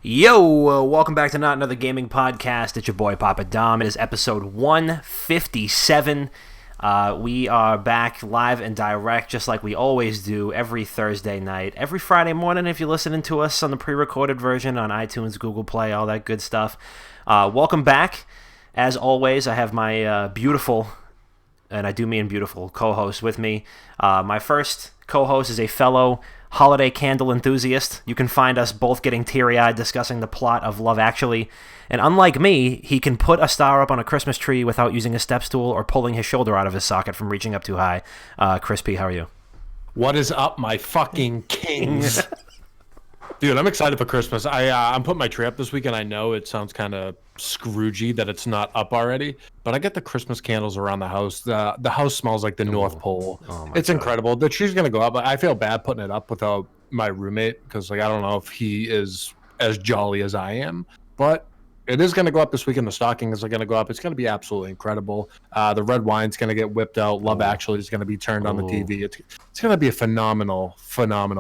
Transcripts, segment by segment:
Yo, welcome back to Not Another Gaming Podcast. It's your boy Papa Dom. It is episode 157. We are back live and direct just like we always do every Thursday night, every Friday morning if you're listening to us on the pre-recorded version on iTunes, Google Play, all that good stuff. Welcome back. As always, I have my beautiful, and I do mean beautiful, co-host with me. My first co-host is a fellow holiday candle enthusiast. You can find us both getting teary-eyed discussing the plot of Love Actually. And unlike me, he can put a star up on a Christmas tree without using a step stool or pulling his shoulder out of his socket from reaching up too high. Chris P., how are you? What is up, my fucking kings? Dude, I'm excited for Christmas. I'm putting my tree up this weekend. I know it sounds kind of Scroogey that it's not up already, but I get the Christmas candles around the house. The house smells like the North Pole. It's incredible. The tree's gonna go up, but I feel bad putting it up without my roommate because, I don't know if he is as jolly as I am. But it is gonna go up this weekend. The stockings are gonna go up. It's gonna be absolutely incredible. The red wine's gonna get whipped out. Love Actually is gonna be turned on the TV. It's gonna be a phenomenal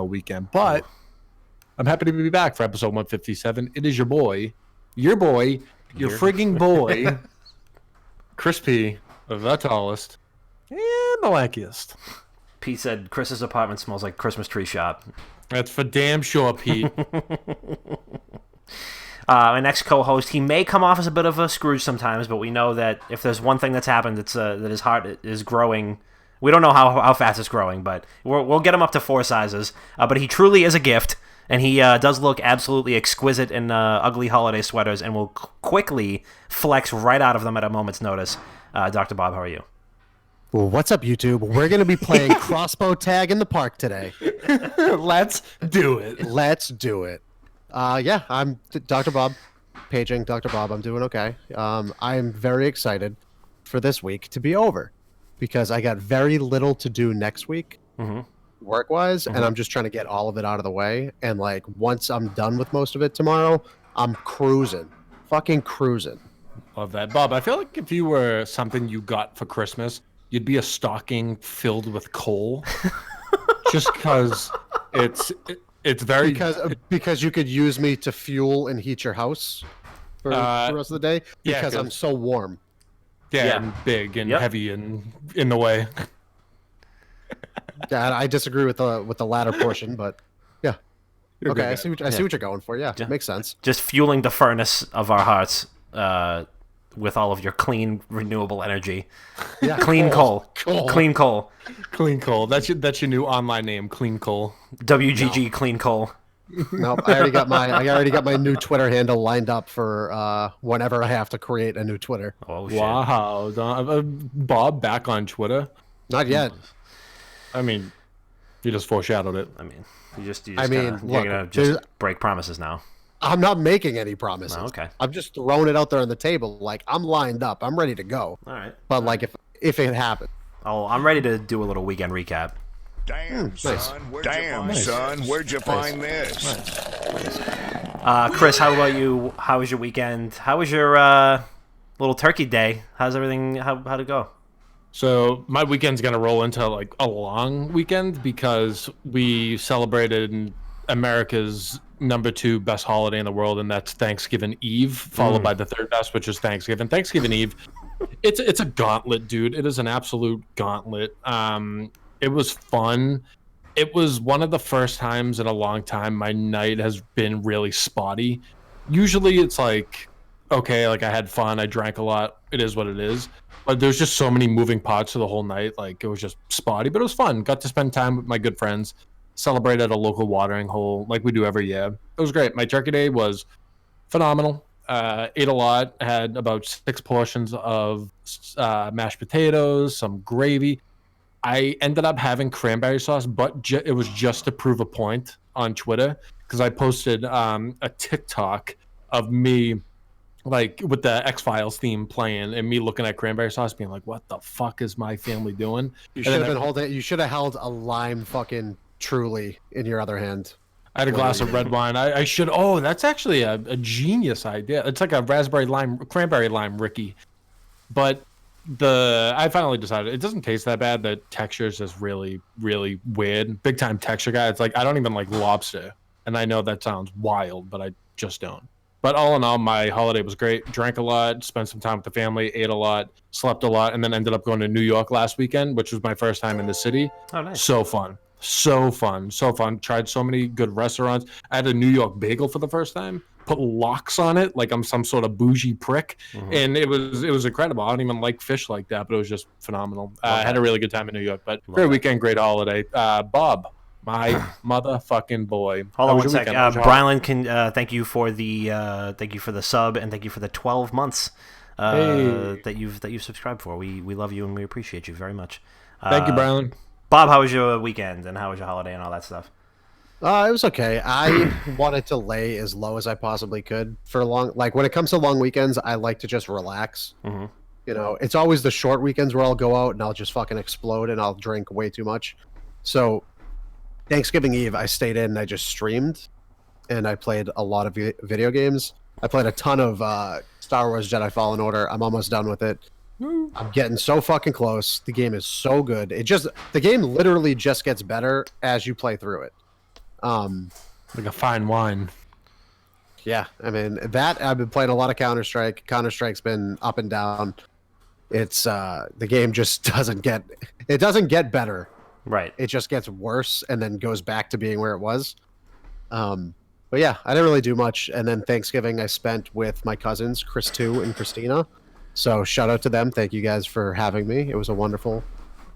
weekend. But I'm happy to be back for episode 157. It is your frigging boy, Chris P, the tallest and the lankiest. Pete said Chris's apartment smells like Christmas tree shop. That's for damn sure, Pete. My next co-host, he may come off as a bit of a Scrooge sometimes, but we know that if there's one thing that's happened, it's that his heart is growing. We don't know how fast it's growing, but we'll get him up to 4 sizes. But he truly is a gift. And he does look absolutely exquisite in ugly holiday sweaters and will quickly flex right out of them at a moment's notice. Dr. Bob, how are you? Well, what's up, YouTube? We're going to be playing crossbow tag in the park today. Let's do it. Let's do it. Yeah, I'm Dr. Bob, paging Dr. Bob. I'm doing okay. I'm very excited for this week to be over because I got very little to do next week. Mm-hmm. Work-wise, and I'm just trying to get all of it out of the way, and once I'm done with most of it tomorrow, I'm fucking cruising. Love that. Bob, I feel like if you were something you got for Christmas, you'd be a stocking filled with coal. Just because it's very because you could use me to fuel and heat your house for the rest of the day because I'm so warm. Yeah, and big and heavy and in the way. Yeah, I disagree with the latter portion, but yeah. Okay, I see what you're going for. Yeah, makes sense. Just fueling the furnace of our hearts with all of your clean, renewable energy. Yeah, clean coal. Clean coal. Clean coal. That's your new online name, Clean Coal. WGG no. Clean coal. Nope, I already got my new Twitter handle lined up for whenever I have to create a new Twitter. Oh shit! Wow, Bob back on Twitter? Not yet. I mean, you just foreshadowed it. I mean, you're gonna just break promises now. I'm not making any promises. Oh, okay. I'm just throwing it out there on the table. I'm lined up. I'm ready to go. All right. But if it happens. Oh, I'm ready to do a little weekend recap. Damn, son. Where'd you find this? Chris, how about you? How was your weekend? How was your little turkey day? How's everything? How'd it go? So my weekend's going to roll into a long weekend because we celebrated America's #2 best holiday in the world, and that's Thanksgiving Eve, followed by the third best, which is Thanksgiving. Thanksgiving Eve, it's a gauntlet, dude. It is an absolute gauntlet. It was fun. It was one of the first times in a long time my night has been really spotty. Usually it's okay, I had fun, I drank a lot, it is what it is. But there's just so many moving parts to the whole night. It was just spotty, but it was fun. Got to spend time with my good friends. Celebrate at a local watering hole like we do every year. It was great. My turkey day was phenomenal. Ate a lot. Had about 6 portions of mashed potatoes, some gravy. I ended up having cranberry sauce, but it was just to prove a point on Twitter because I posted a TikTok of me with the X-Files theme playing and me looking at cranberry sauce being like, what the fuck is my family doing? You should have held a lime fucking Truly in your other hand. I had a glass of red wine. I should. Oh, that's actually a genius idea. It's like a cranberry lime Ricky. But I finally decided it doesn't taste that bad. The texture is just really, really weird. Big time texture guy. It's I don't even like lobster. And I know that sounds wild, but just don't. But all in all, my holiday was great. Drank a lot, spent some time with the family, ate a lot, slept a lot, and then ended up going to New York last weekend, which was my first time in the city. Oh, nice. So fun. So fun. So fun. Tried so many good restaurants. I had a New York bagel for the first time. Put locks on it like I'm some sort of bougie prick. And it was incredible. I don't even like fish like that, but it was just phenomenal. I had a really good time in New York, but great weekend, great holiday. Bob. My motherfucking boy. Hold on one sec. Brylan, can thank you for the sub and thank you for the 12 months that you've subscribed for. We love you and we appreciate you very much. Thank you, Brylan. Bob, how was your weekend and how was your holiday and all that stuff? It was okay. I wanted to lay as low as I possibly could for when it comes to long weekends, I like to just relax. You know, it's always the short weekends where I'll go out and I'll just fucking explode and I'll drink way too much. So Thanksgiving Eve, I stayed in and I just streamed, and I played a lot of video games. I played a ton of Star Wars Jedi Fallen Order. I'm almost done with it. I'm getting so fucking close. The game is so good. The game literally just gets better as you play through it. Like a fine wine. Yeah, I mean, I've been playing a lot of Counter-Strike. Counter-Strike's been up and down. It's the game just doesn't get better. Right. It just gets worse and then goes back to being where it was. But yeah, I didn't really do much. And then Thanksgiving I spent with my cousins, Chris 2 and Christina. So shout out to them. Thank you guys for having me. It was a wonderful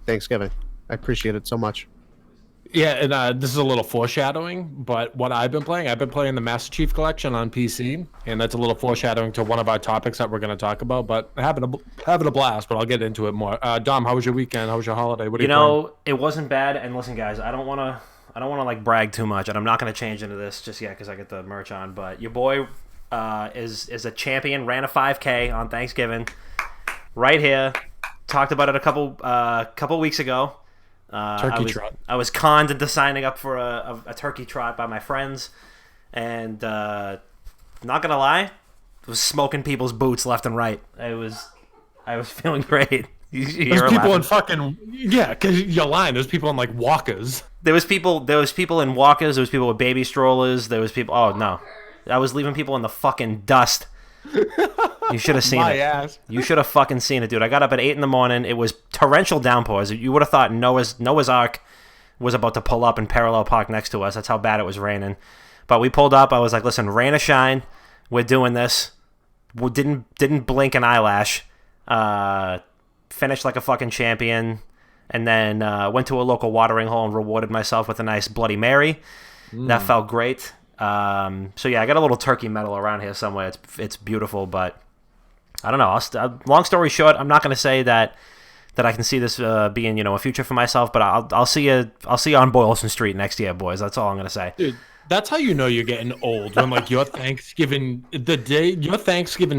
Thanksgiving. I appreciate it so much. Yeah, and this is a little foreshadowing, but what I've been playing the Master Chief Collection on PC, and that's a little foreshadowing to one of our topics that we're going to talk about, but having a blast, but I'll get into it more. Dom, how was your weekend? How was your holiday? What are you playing? It wasn't bad, and listen, guys, I don't want to like brag too much, and I'm not going to change into this just yet because I get the merch on, but your boy is a champion, ran a 5K on Thanksgiving, right here, talked about it a couple weeks ago. Turkey trot. I was conned into signing up for a turkey trot by my friends, and not gonna lie, was smoking people's boots left and right. I was feeling great. There's people in fucking because you're lying. There's people in like walkers. There was people in walkers. There was people with baby strollers. There was people. Oh no, I was leaving people in the fucking dust. You should have seen My it. ass. You should have fucking seen it, dude. I got up at 8 a.m. It was torrential downpours. You would have thought Noah's Ark was about to pull up and parallel park next to us. That's how bad it was raining. But we pulled up. I was like, listen, rain or shine, we're doing this. We didn't blink an eyelash. Finished like a fucking champion. And then went to a local watering hole and rewarded myself with a nice Bloody Mary. That felt great. So yeah, I got a little turkey medal around here somewhere. It's beautiful, but I don't know. Long story short, I'm not going to say that I can see this being a future for myself, but I'll see you on Boylston Street next year, boys. That's all I'm going to say. Dude, that's how you know you're getting old, when like your Thanksgiving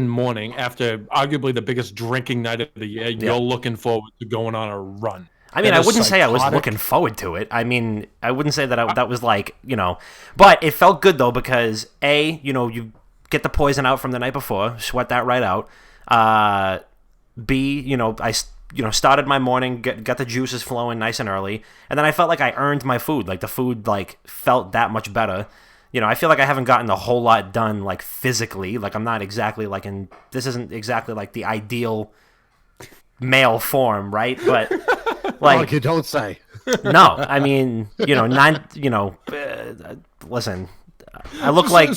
morning after arguably the biggest drinking night of the year, you're looking forward to going on a run. I mean, I wouldn't say I was looking forward to it. I mean, I wouldn't say that that was like, but it felt good though because you get the poison out from the night before, sweat that right out. B, I started my morning, got the juices flowing nice and early, and then I felt like I earned my food. Like the food felt that much better. I feel like I haven't gotten a whole lot done like physically. Like I'm not exactly this isn't exactly like the ideal male form, right? But like you don't say. No, I mean, listen, I look like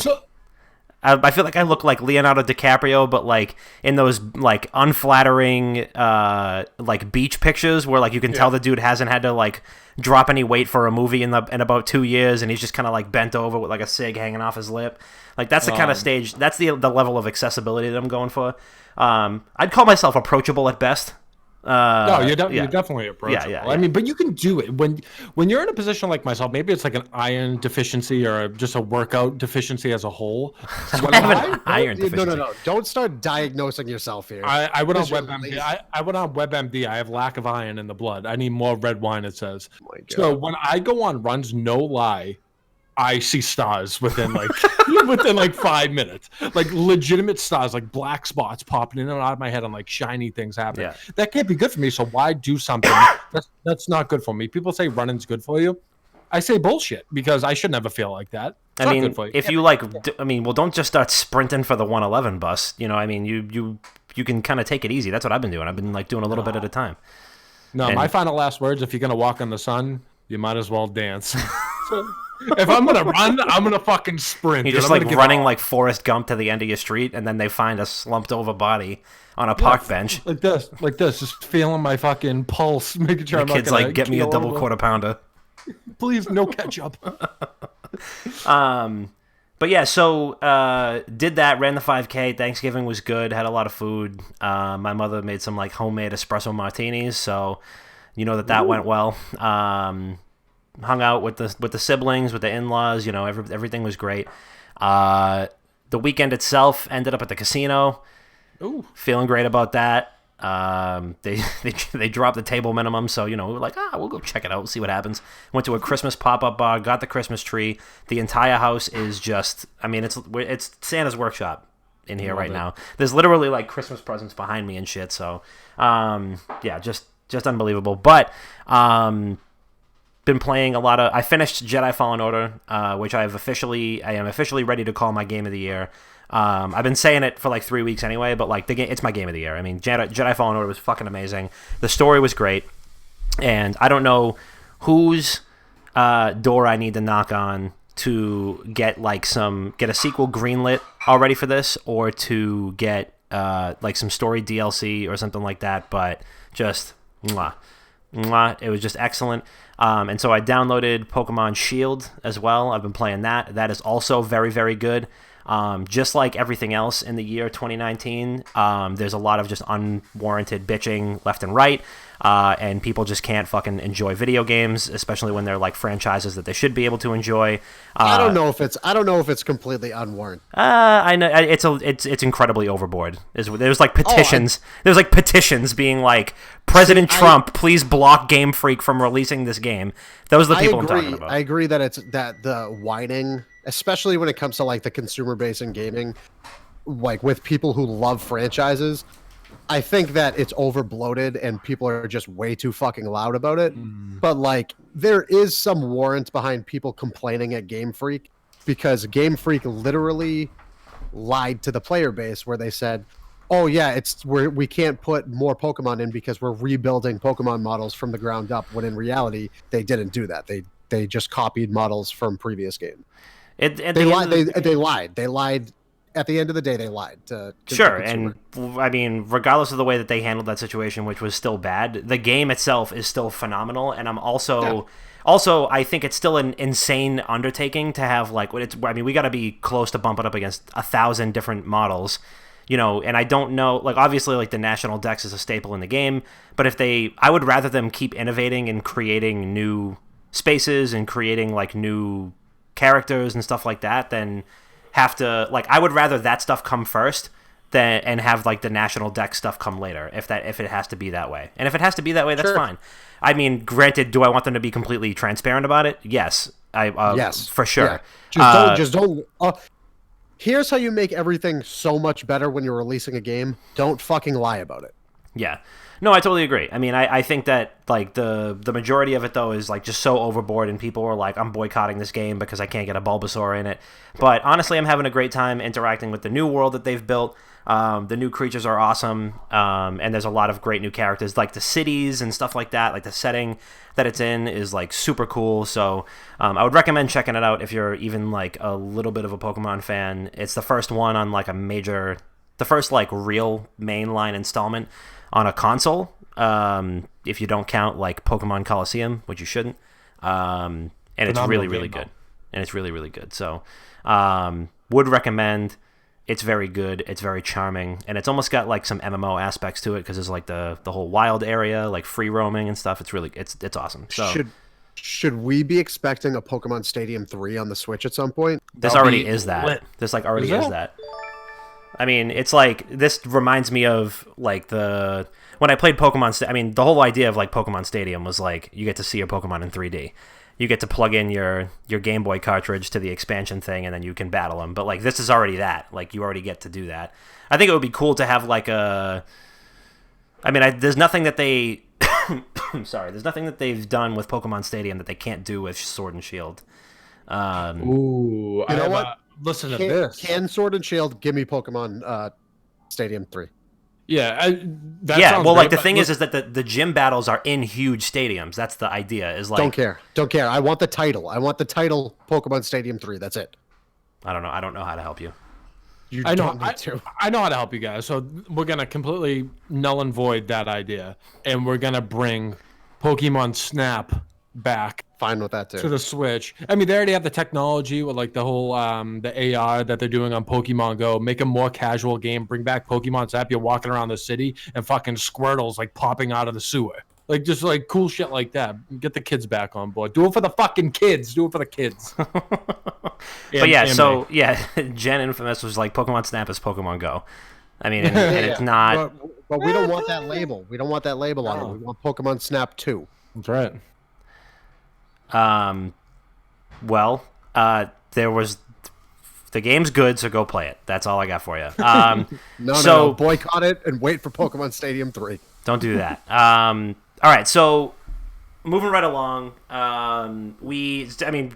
I feel like I look like Leonardo DiCaprio, but like in those like unflattering like beach pictures where like you can tell the dude hasn't had to like drop any weight for a movie in about 2 years, and he's just kind of like bent over with like a cig hanging off his lip. Like that's the kind of stage. That's the level of accessibility that I'm going for. I'd call myself approachable at best. No, you're definitely approachable. Yeah. I mean, but you can do it when you're in a position like myself. Maybe it's like an iron deficiency or just a workout deficiency as a whole. Iron deficiency. No. Don't start diagnosing yourself here. I went on WebMD. I went on WebMD. I have lack of iron in the blood. I need more red wine, it says. Oh my God. So when I go on runs, no lie, I see stars within like 5 minutes, like legitimate stars, like black spots popping in and out of my head and like shiny things happening. That can't be good for me. So why do something that's not good for me? People say running's good for you. I say bullshit because I should never feel like that. It's not good for you. If you like, well, don't just start sprinting for the 111 bus. You know, I mean, you can kind of take it easy. That's what I've been doing. I've been like doing a little bit at a time. No, my final last words: if you're gonna walk in the sun, you might as well dance. If I'm gonna run, I'm gonna fucking sprint. You're just like running like Forrest Gump to the end of your street, and then they find a slumped over body on a park bench. Like this, just feeling my fucking pulse, making sure the kid's like, get me a double quarter pounder. Please, no ketchup. But yeah, so did that, ran the 5K. Thanksgiving was good, had a lot of food. My mother made some like homemade espresso martinis, so you know that went well. Hung out with the siblings, with the in-laws. You know, everything was great. The weekend itself ended up at the casino. Ooh. Feeling great about that. They dropped the table minimum, so you know we were like, we'll go check it out, we'll see what happens. Went to a Christmas pop-up bar, got the Christmas tree. The entire house is just, I mean, it's Santa's workshop in here right now. There's literally like Christmas presents behind me and shit. So, yeah, just unbelievable. But been playing a lot of. I finished Jedi Fallen Order, which I am officially ready to call my game of the year. I've been saying it for like 3 weeks anyway, but like it's my game of the year. I mean, Jedi Fallen Order was fucking amazing. The story was great, and I don't know whose door I need to knock on to get a sequel greenlit already for this, or to get like some story DLC or something like that. But just it was just excellent. And so I downloaded Pokemon Shield as well. I've been playing that. That is also very, very good. Just like everything else in the year 2019, there's a lot of just unwarranted bitching left and right, and people just can't fucking enjoy video games, especially when they're like franchises that they should be able to enjoy. I don't know if it's completely unwarranted. I know it's incredibly overboard. There's like petitions. There's like petitions being like, President Trump, please block Game Freak from releasing this game. Those are the people I'm talking about. I agree that the whining, especially when it comes to like the consumer base in gaming, like with people who love franchises, I think that it's over bloated and people are just way too fucking loud about it. But like there is some warrant behind people complaining at Game Freak, because Game Freak literally lied to the player base where they said, oh yeah, we can't put more Pokemon in because we're rebuilding Pokemon models from the ground up, when in reality they didn't do that. They just copied models from previous games. They lied. They lied. At the end of the day, they lied to sure. And I mean, regardless of the way that they handled that situation, which was still bad, the game itself is still phenomenal. And I'm also I think it's still an insane undertaking to have like we got to be close to bumping up against 1,000 different models. You know, and I don't know, like, obviously, like, the National Dex is a staple in the game, but I would rather them keep innovating and creating new spaces and creating, like, new characters and stuff like that than have to, like, I would rather that stuff come first and have, like, the National Dex stuff come later, if it has to be that way. And if it has to be that way, that's fine. I mean, granted, do I want them to be completely transparent about it? Yes. Yes. For sure. Yeah. Just don't... Here's how you make everything so much better when you're releasing a game. Don't fucking lie about it. Yeah. No, I totally agree. I mean, I think that, like, the majority of it, though, is, like, just so overboard, and people are like, I'm boycotting this game because I can't get a Bulbasaur in it. But, honestly, I'm having a great time interacting with the new world that they've built. The new creatures are awesome, and there's a lot of great new characters, like the cities and stuff like that. Like, the setting that it's in is, like, super cool. So I would recommend checking it out if you're even, like, a little bit of a Pokemon fan. It's the first one on, like, the first, like, real mainline installment on a console, if you don't count, like, Pokemon Coliseum, which you shouldn't. And it's really, really good. And it's really, really good. So would recommend. It's very good. It's very charming, and it's almost got like some MMO aspects to it because there's like the whole wild area, like free roaming and stuff. It's really it's awesome. So should we be expecting a Pokemon Stadium 3 on the Switch at some point? This already is that. This like already is that. I mean, it's like this reminds me of like when I played Pokemon. I mean, the whole idea of like Pokemon Stadium was like you get to see your Pokemon in 3D. You get to plug in your Game Boy cartridge to the expansion thing, and then you can battle them. But, like, this is already that. Like, you already get to do that. I think it would be cool to have, like, there's nothing that they Sorry, there's nothing that they've done with Pokemon Stadium that they can't do with Sword and Shield. Ooh, You know what? Listen to this. Can Sword and Shield give me Pokemon Stadium 3? Yeah, Well, like the thing is that the gym battles are in huge stadiums. That's the idea. Is like Don't care. I want the title. I want the title Pokemon Stadium 3. That's it. I don't know how to help you. I know how to help you guys. So we're gonna completely null and void that idea, and we're gonna bring Pokemon Snap back. Fine with that too. To the Switch. I mean, they already have the technology with like the whole the AR that they're doing on Pokemon Go. Make a more casual game. Bring back Pokemon Snap. You're walking around the city and fucking Squirtles like popping out of the sewer. Like just like cool shit like that. Get the kids back on board. Do it for the fucking kids. Do it for the kids. But yeah, Gen Infamous was like Pokemon Snap is Pokemon Go. I mean, and it's not. But we don't want that label. We don't want that label on it. We want Pokemon Snap 2. That's right. There was the game's good, so go play it. That's all I got for you. No, boycott it and wait for Pokemon Stadium 3. Don't do that. All right, so moving right along,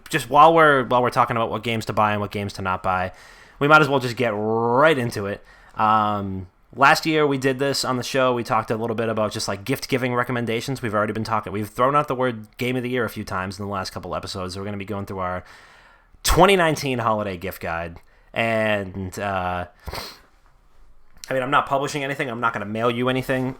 just while we're talking about what games to buy and what games to not buy, we might as well just get right into it. Last year we did this on the show. We talked a little bit about just like gift giving recommendations. We've thrown out the word game of the year a few times in the last couple episodes. So we're going to be going through our 2019 holiday gift guide. And I'm not publishing anything. I'm not going to mail you anything,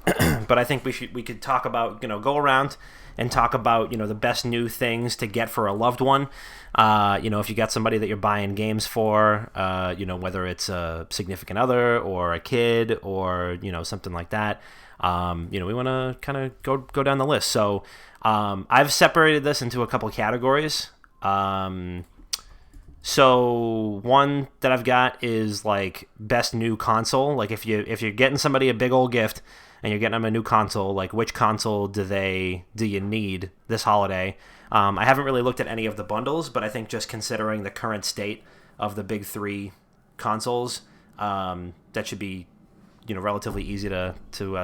but I think we could talk about, go around and talk about, the best new things to get for a loved one. If you got somebody that you're buying games for, whether it's a significant other or a kid or, something like that, we want to kind of go down the list. So I've separated this into a couple categories. So one that I've got is like best new console. Like if you're getting somebody a big old gift and you're getting them a new console, like which console do you need this holiday? I haven't really looked at any of the bundles, but I think just considering the current state of the big three consoles, that should be relatively easy to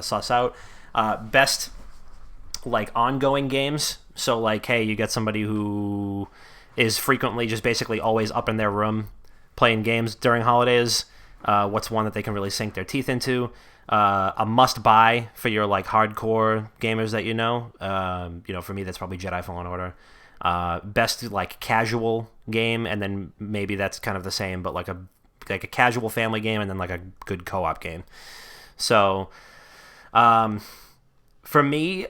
suss out. Best like ongoing games. So like, hey, you get somebody who is frequently just basically always up in their room playing games during holidays. What's one that they can really sink their teeth into? A must-buy for your like hardcore gamers that for me that's probably Jedi Fallen Order. Best like casual game, and then maybe that's kind of the same, but like a casual family game, and then like a good co-op game. So, for me,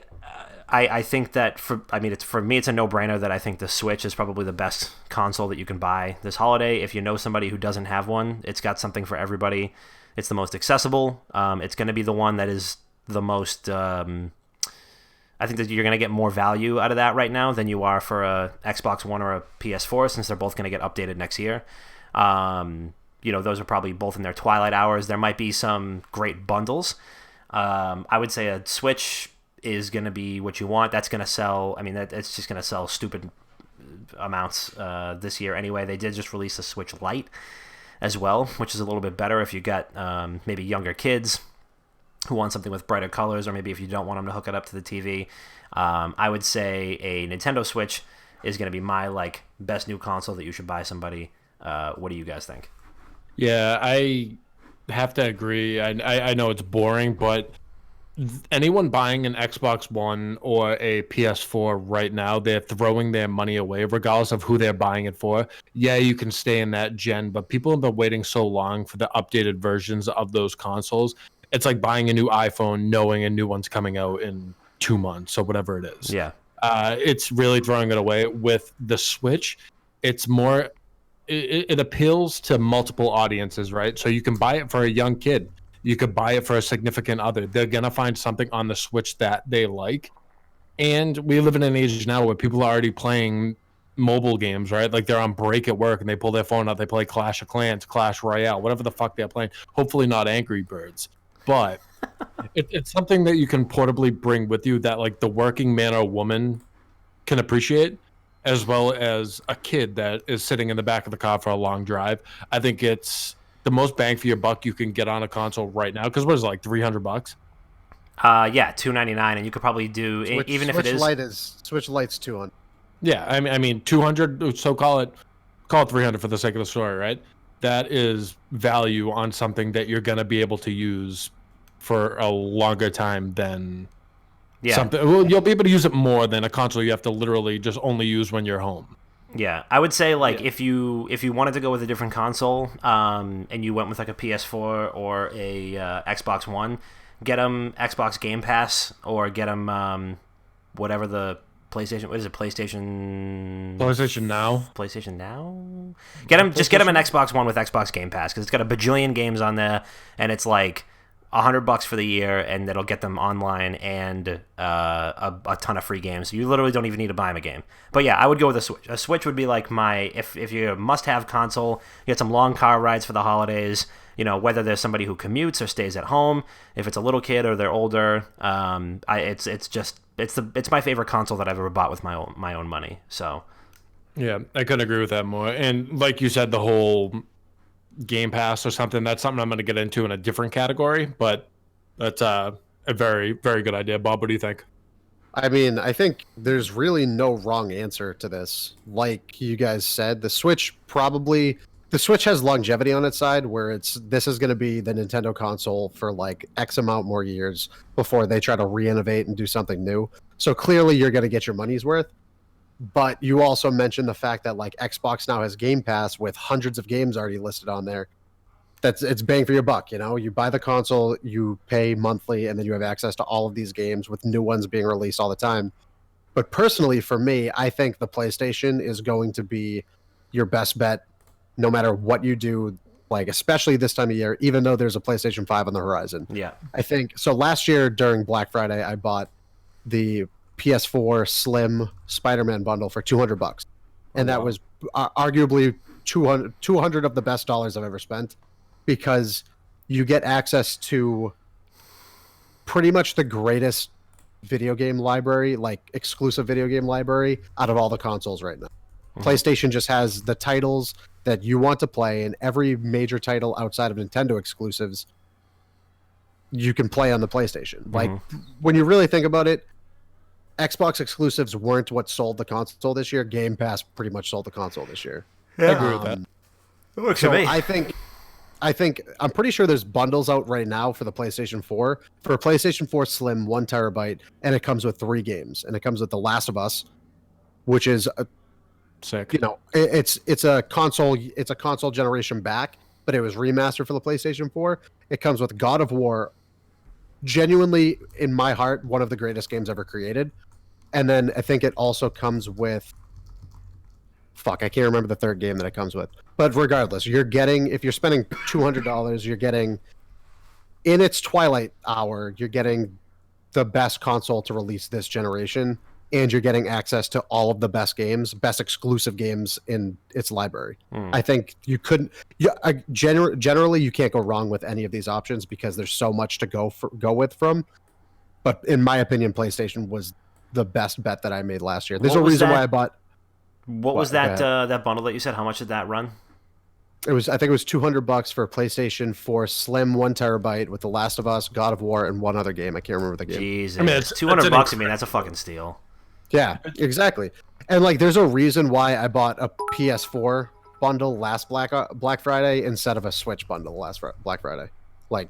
I think that it's a no-brainer that I think the Switch is probably the best console that you can buy this holiday. If you know somebody who doesn't have one, it's got something for everybody. It's the most accessible. It's going to be the one that is the most. I think that you're going to get more value out of that right now than you are for a Xbox One or a PS4, since they're both going to get updated next year. Those are probably both in their twilight hours. There might be some great bundles. I would say a Switch is going to be what you want. That's going to sell. I mean, it's just going to sell stupid amounts this year anyway. They did just release a Switch Lite as well, which is a little bit better if you got maybe younger kids who want something with brighter colors, or maybe if you don't want them to hook it up to the TV. I would say a Nintendo Switch is going to be my like best new console that you should buy somebody. What do you guys think? Yeah, I have to agree. I know it's boring, but anyone buying an Xbox One or a PS4 right now, they're throwing their money away, regardless of who they're buying it for. Yeah, you can stay in that gen, but people have been waiting so long for the updated versions of those consoles. It's like buying a new iPhone, knowing a new one's coming out in 2 months or whatever it is. Yeah. It's really throwing it away. With the Switch, it's more, it appeals to multiple audiences, right? So you can buy it for a young kid. You could buy it for a significant other. They're going to find something on the Switch that they like. And we live in an age now where people are already playing mobile games, right? Like they're on break at work and they pull their phone out. They play Clash of Clans, Clash Royale, whatever the fuck they're playing. Hopefully not Angry Birds. But it's something that you can portably bring with you that like the working man or woman can appreciate, as well as a kid that is sitting in the back of the car for a long drive. I think it's the most bang for your buck you can get on a console right now, because what is it, like $300? Yeah, $299, and you could probably do even if it is Switch Lite's 200. Yeah, I mean 200. So call it 300 for the sake of the story, right? That is value on something that you're gonna be able to use for a longer time than something. Well, you'll be able to use it more than a console you have to literally just only use when you're home. Yeah, I would say if you wanted to go with a different console, and you went with like a PS4 or a Xbox One, get them Xbox Game Pass or get them whatever the PlayStation. What is it? PlayStation Now. PlayStation Now. Get them. Just get them an Xbox One with Xbox Game Pass because it's got a bajillion games on there, and it's like $100 for the year, and it'll get them online and a ton of free games. You literally don't even need to buy them a game. But yeah, I would go with a Switch. A Switch would be like my if you're a must-have console. You get some long car rides for the holidays. You know, whether there's somebody who commutes or stays at home, if it's a little kid or they're older, it's my favorite console that I've ever bought with my own money. So yeah, I couldn't agree with that more. And like you said, the whole Game Pass or something, that's something I'm going to get into in a different category, but that's a very, very good idea. Bob, what do you think? I mean, I think there's really no wrong answer to this. Like you guys said, the Switch has longevity on its side where this is going to be the Nintendo console for like X amount more years before they try to re-innovate and do something new. So clearly you're going to get your money's worth. But you also mentioned the fact that like Xbox now has Game Pass with hundreds of games already listed on there. It's bang for your buck, you know? You buy the console, you pay monthly, and then you have access to all of these games with new ones being released all the time. But personally, for me, I think the PlayStation is going to be your best bet no matter what you do, like especially this time of year, even though there's a PlayStation 5 on the horizon. Yeah. I think so. Last year during Black Friday, I bought the PS4 Slim Spider-Man bundle for $200, and that was arguably 200 of the best dollars I've ever spent, because you get access to pretty much the greatest video game library, like exclusive video game library out of all the consoles right now. Mm-hmm. PlayStation just has the titles that you want to play, and every major title outside of Nintendo exclusives you can play on the PlayStation. Mm-hmm. Like when you really think about it, Xbox exclusives weren't what sold the console this year. Game Pass pretty much sold the console this year. Yeah, I agree with that. It works for me. I think I'm pretty sure there's bundles out right now for the PlayStation 4. For a PlayStation 4 Slim, 1 terabyte, and it comes with 3 games. And it comes with The Last of Us, which is sick. You know, it's a console generation back, but it was remastered for the PlayStation 4. It comes with God of War, genuinely in my heart one of the greatest games ever created. And then I think it also comes with I can't remember the third game that it comes with. But regardless, if you're spending $200, you're getting, in its twilight hour, you're getting the best console to release this generation, and you're getting access to all of the best exclusive games in its library. I think you couldn't. Generally, you can't go wrong with any of these options because there's so much to go with from. But in my opinion, PlayStation was the best bet that I made last year. There's a reason why I bought. What was that that bundle that you said? How much did that run? I think it was $200 for PlayStation 4 Slim 1 terabyte with The Last of Us, God of War, and one other game. I can't remember the game. Jesus, I mean, it's $200. I mean, that's a fucking steal. Yeah, exactly. And like, there's a reason why I bought a PS4 bundle last Black Friday instead of a Switch bundle last Black Friday. Like,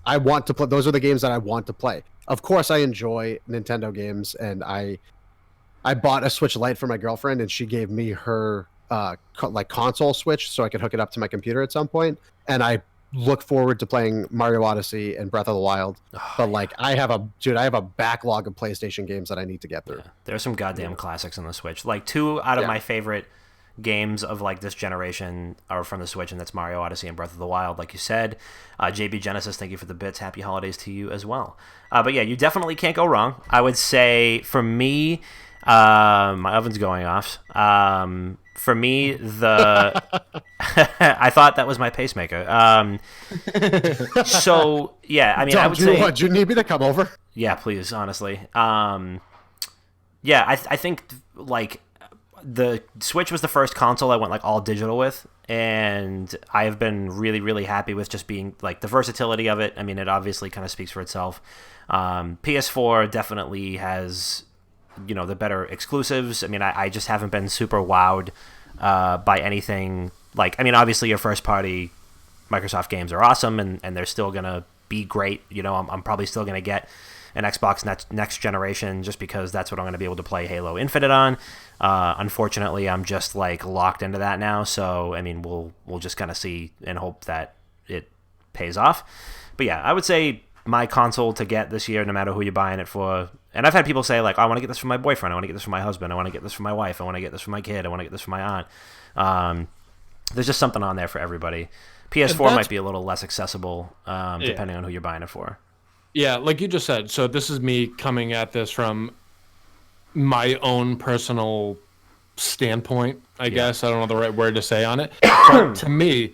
I want to play. Those are the games that I want to play. Of course, I enjoy Nintendo games, and I bought a Switch Lite for my girlfriend, and she gave me her console Switch so I could hook it up to my computer at some point. And I look forward to playing Mario Odyssey and Breath of the Wild. But like, I have a backlog of PlayStation games that I need to get through. Yeah, there's some goddamn classics on the Switch. Like 2 out of my favorite games of like this generation are from the Switch, and that's Mario Odyssey and Breath of the Wild, like you said. JB Genesis, thank you for the bits. Happy holidays to you as well. But yeah, you definitely can't go wrong. I would say for me, my oven's going off. For me, I thought that was my pacemaker. So yeah, I mean, I would say, do you need me to come over? Yeah, please, honestly. Yeah, I think like the Switch was the first console I went like all digital with, and I have been really, really happy with just being like the versatility of it. I mean, it obviously kind of speaks for itself. PS4 definitely has, the better exclusives. I mean, I just haven't been super wowed by anything. Like, I mean, obviously your first party Microsoft games are awesome, and they're still gonna be great. I'm probably still gonna get an Xbox next generation just because that's what I'm gonna be able to play Halo Infinite on. Unfortunately, I'm just like locked into that now. So I mean, we'll just kind of see and hope that it pays off. But yeah, I would say my console to get this year, no matter who you're buying it for. And I've had people say like, I want to get this for my boyfriend, I want to get this for my husband, I want to get this for my wife, I want to get this for my kid, I want to get this for my aunt. There's just something on there for everybody. PS4 might be a little less accessible, depending on who you're buying it for. Yeah, like you just said. So this is me coming at this from my own personal standpoint, I guess. I don't know the right word to say on it. But to me,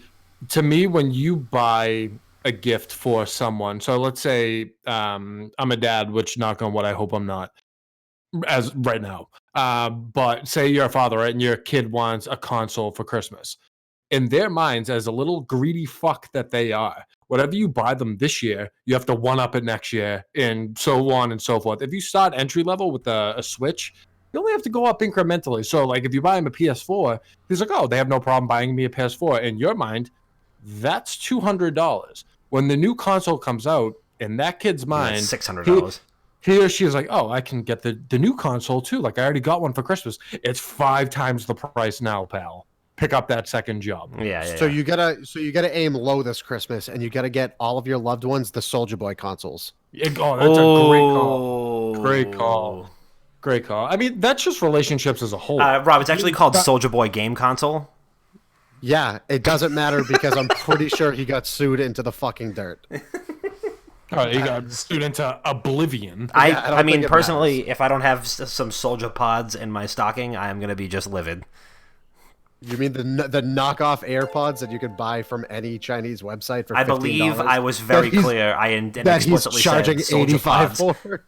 when you buy a gift for someone, so let's say I'm a dad, which knock on wood, I hope I'm not as right now. But say you're a father, right, and your kid wants a console for Christmas. In their minds, as a little greedy fuck that they are, whatever you buy them this year, you have to one-up it next year, and so on and so forth. If you start entry-level with a Switch, you only have to go up incrementally. So, like, if you buy him a PS4, he's like, oh, they have no problem buying me a PS4. In your mind, that's $200. When the new console comes out, in that kid's mind, $600. He or she is like, oh, I can get the new console, too. Like, I already got one for Christmas. It's 5 times the price now, pal. Pick up that second job. So you gotta aim low this Christmas, and you gotta get all of your loved ones the Soulja Boy consoles. That's a great call. Great call. I mean, that's just relationships as a whole. Rob, it's actually called Soulja Boy Game Console. Yeah, it doesn't matter because I'm pretty sure he got sued into the fucking dirt. Oh, he got sued into oblivion. I mean, personally, if I don't have some Soulja Pods in my stocking, I am gonna be just livid. You mean the knockoff AirPods that you could buy from any Chinese website for $15? I believe I was very clear. I explicitly charging said $85 for.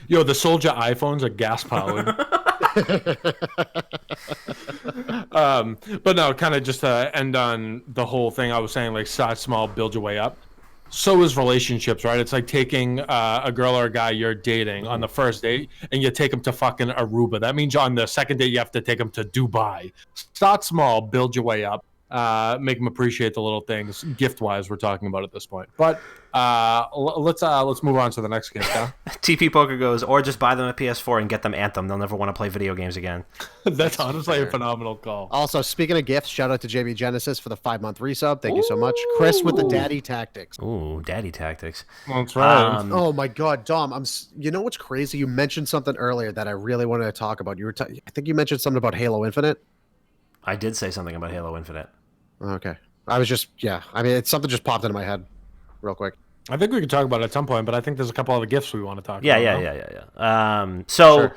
Yo, the Soulja iPhones are gas powered. But no, kind of just to end on the whole thing I was saying, like start small, build your way up. So is relationships, right? It's like taking a girl or a guy you're dating on the first date, and you take them to fucking Aruba. That means on the second date, you have to take them to Dubai. Start small, build your way up. Make them appreciate the little things, gift-wise, we're talking about at this point. But let's move on to the next gift, huh? TP Poker goes, or just buy them a PS4 and get them Anthem. They'll never want to play video games again. That's honestly a phenomenal call. Also, speaking of gifts, shout out to JB Genesis for the 5-month resub. Thank you so much. Chris with the Daddy Tactics. Ooh, Daddy Tactics. That's right. Oh my God, Dom! You know what's crazy? You mentioned something earlier that I really wanted to talk about. I think you mentioned something about Halo Infinite. I did say something about Halo Infinite. Okay. I was just, I mean, something just popped into my head real quick. I think we could talk about it at some point, but I think there's a couple other gifts we want to talk about. Yeah. Sure.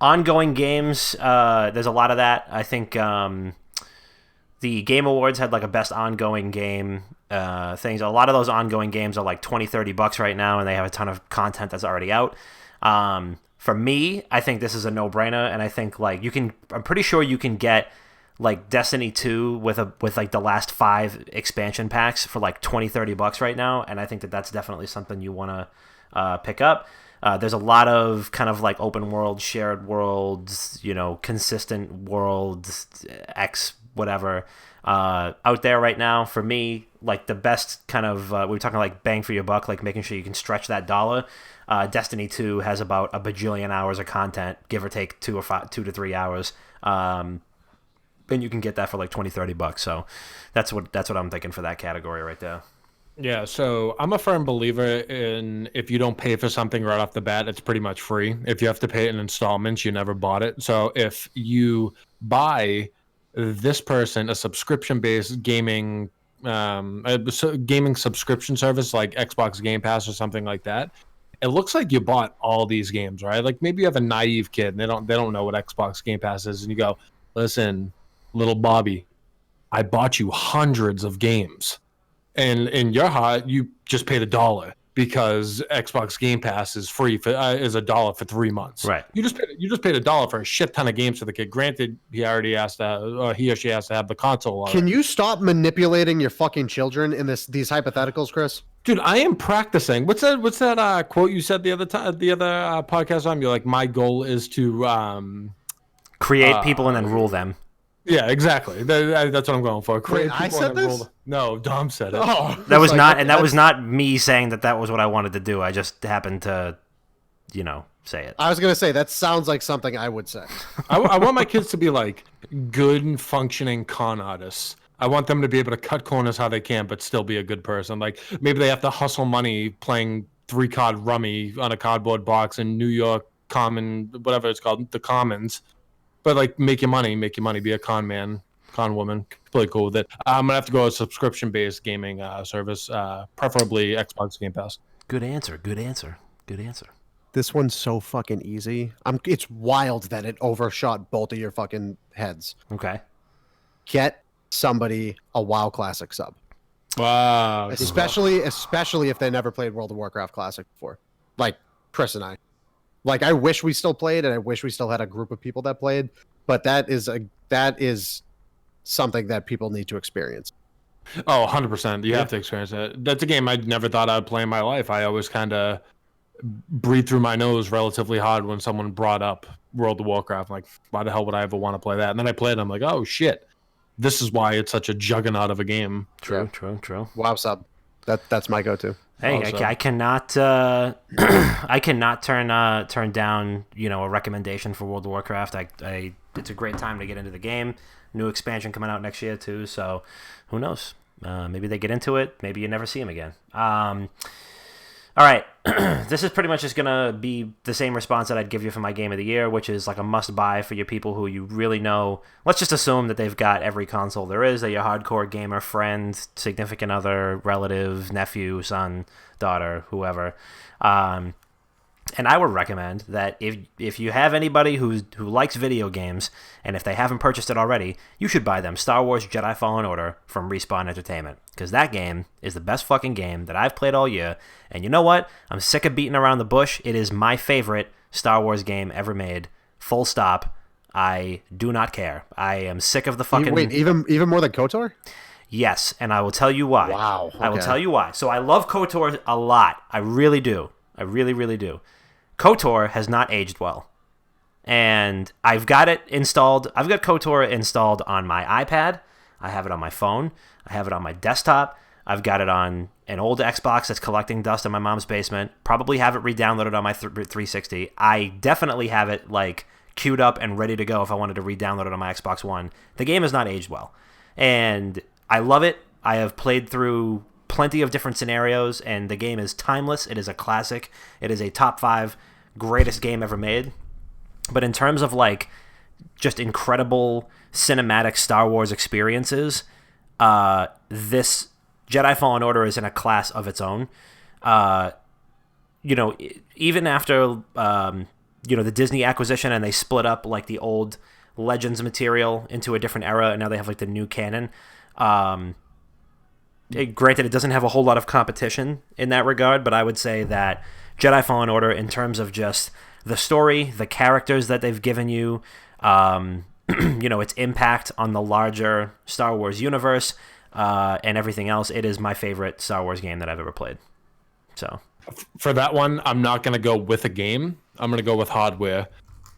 Ongoing games, there's a lot of that. I think the Game Awards had like a best ongoing game things. A lot of those ongoing games are like $20-$30 right now, and they have a ton of content that's already out. For me, I think this is a no-brainer, and I think like I'm pretty sure you can get like Destiny 2 with like the last 5 expansion packs for like $20-$30 right now, and I think that's definitely something you want to pick up. There's a lot of kind of like open world, shared worlds, consistent worlds, X whatever out there right now. For me, like the best kind of we were talking like bang for your buck, like making sure you can stretch that dollar. Destiny 2 has about a bajillion hours of content, give or take 2 to 3 hours. And you can get that for like $20-$30. So that's what I'm thinking for that category right there. Yeah, so I'm a firm believer in if you don't pay for something right off the bat, it's pretty much free. If you have to pay it in installments, you never bought it. So if you buy this person a subscription-based gaming subscription service like Xbox Game Pass or something like that, it looks like you bought all these games, right? Like maybe you have a naive kid and they don't know what Xbox Game Pass is, and you go, listen, little Bobby, I bought you hundreds of games, and in your heart, you just paid $1. because Xbox Game Pass is free for is $1 for 3 months. Right. You just paid $1 for a shit ton of games for the kid. Granted, he or she has to have the console already. Can you stop manipulating your fucking children in these hypotheticals, Chris? Dude, I am practicing. What's that quote you said the other podcast time? You're like, my goal is to create people and then rule them. Yeah, exactly. That's what I'm going for. Wait, I said this? No, Dom said it. Oh, That was not, and that was not me saying that was what I wanted to do. I just happened to, say it. I was gonna say that sounds like something I would say. I want my kids to be like good and functioning con artists. I want them to be able to cut corners how they can, but still be a good person. Like maybe they have to hustle money playing 3-card rummy on a cardboard box in New York Common, whatever it's called, the Commons. But like, make your money, be a con man, con woman. Completely cool with it. I'm gonna have to go with a subscription-based gaming service, preferably Xbox Game Pass. Good answer. This one's so fucking easy. It's wild that it overshot both of your fucking heads. Okay. Get somebody a WoW Classic sub. Wow. Especially if they never played World of Warcraft Classic before. Like Chris and I. Like, I wish we still played, and I wish we still had a group of people that played, but that is something that people need to experience. Oh, 100%. You have to experience it. That's a game I never thought I'd play in my life. I always kind of breathe through my nose relatively hard when someone brought up World of Warcraft. I'm like, why the hell would I ever want to play that? And then I played it, I'm like, oh, shit. This is why it's such a juggernaut of a game. True. WoW sub. That's my go-to. Hey, I cannot I cannot turn down a recommendation for World of Warcraft. It's a great time to get into the game. New expansion coming out next year too, so who knows? Maybe they get into it. Maybe you never see them again. All right, this is pretty much just gonna be the same response that I'd give you for my game of the year, which is like a must-buy for your people who you really know. Let's just assume that they've got every console there is. They're your hardcore gamer friend, significant other, relative, nephew, son, daughter, whoever. And I would recommend that if you have anybody who likes video games, and if they haven't purchased it already, you should buy them Star Wars Jedi Fallen Order from Respawn Entertainment. Because that game is the best fucking game that I've played all year. And you know what? I'm sick of beating around the bush. It is my favorite Star Wars game ever made. Full stop. I do not care. I am sick of the fucking... Wait, even more than KOTOR? Yes, and I will tell you why. Wow. Okay. I will tell you why. So I love KOTOR a lot. I really do. I really, really do. KOTOR has not aged well. And I've got it installed. I've got KOTOR installed on my iPad. I have it on my phone. I have it on my desktop. I've got it on an old Xbox that's collecting dust in my mom's basement. Probably have it re-downloaded on my 360. I definitely have it like queued up and ready to go if I wanted to re-download it on my Xbox One. The game has not aged well. And I love it. I have played through plenty of different scenarios, and the game is timeless. It is a classic. It is a top 5 greatest game ever made. But in terms of like just incredible cinematic Star Wars experiences, this Jedi Fallen Order is in a class of its own. Even after the Disney acquisition and they split up like the old Legends material into a different era, and now they have like the new canon. Granted, it doesn't have a whole lot of competition in that regard, but I would say that Jedi Fallen Order, in terms of just the story, the characters that they've given you, its impact on the larger Star Wars universe, and everything else, it is my favorite Star Wars game that I've ever played. So, for that one, I'm not going to go with a game. I'm going to go with hardware.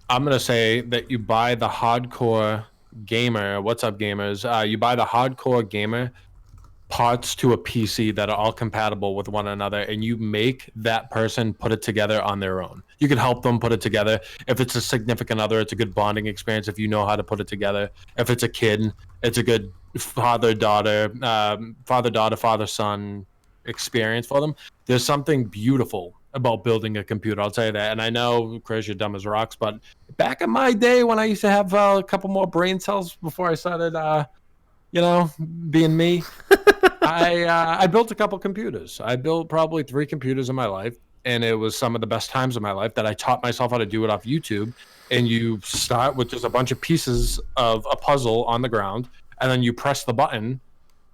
I'm going to say that you buy the hardcore gamer. What's up, gamers? You buy the hardcore gamer parts to a PC that are all compatible with one another, and you make that person put it together on their own. You can help them put it together. If it's a significant other, it's a good bonding experience if you know how to put it together. If it's a kid, it's a good father-daughter, father-son experience for them. There's something beautiful about building a computer, I'll tell you that. And I know, Chris, you're dumb as rocks, but back in my day when I used to have a couple more brain cells before I started being me, I built a couple computers. I built probably 3 computers in my life, and it was some of the best times of my life that I taught myself how to do it off YouTube. And you start with just a bunch of pieces of a puzzle on the ground, and then you press the button,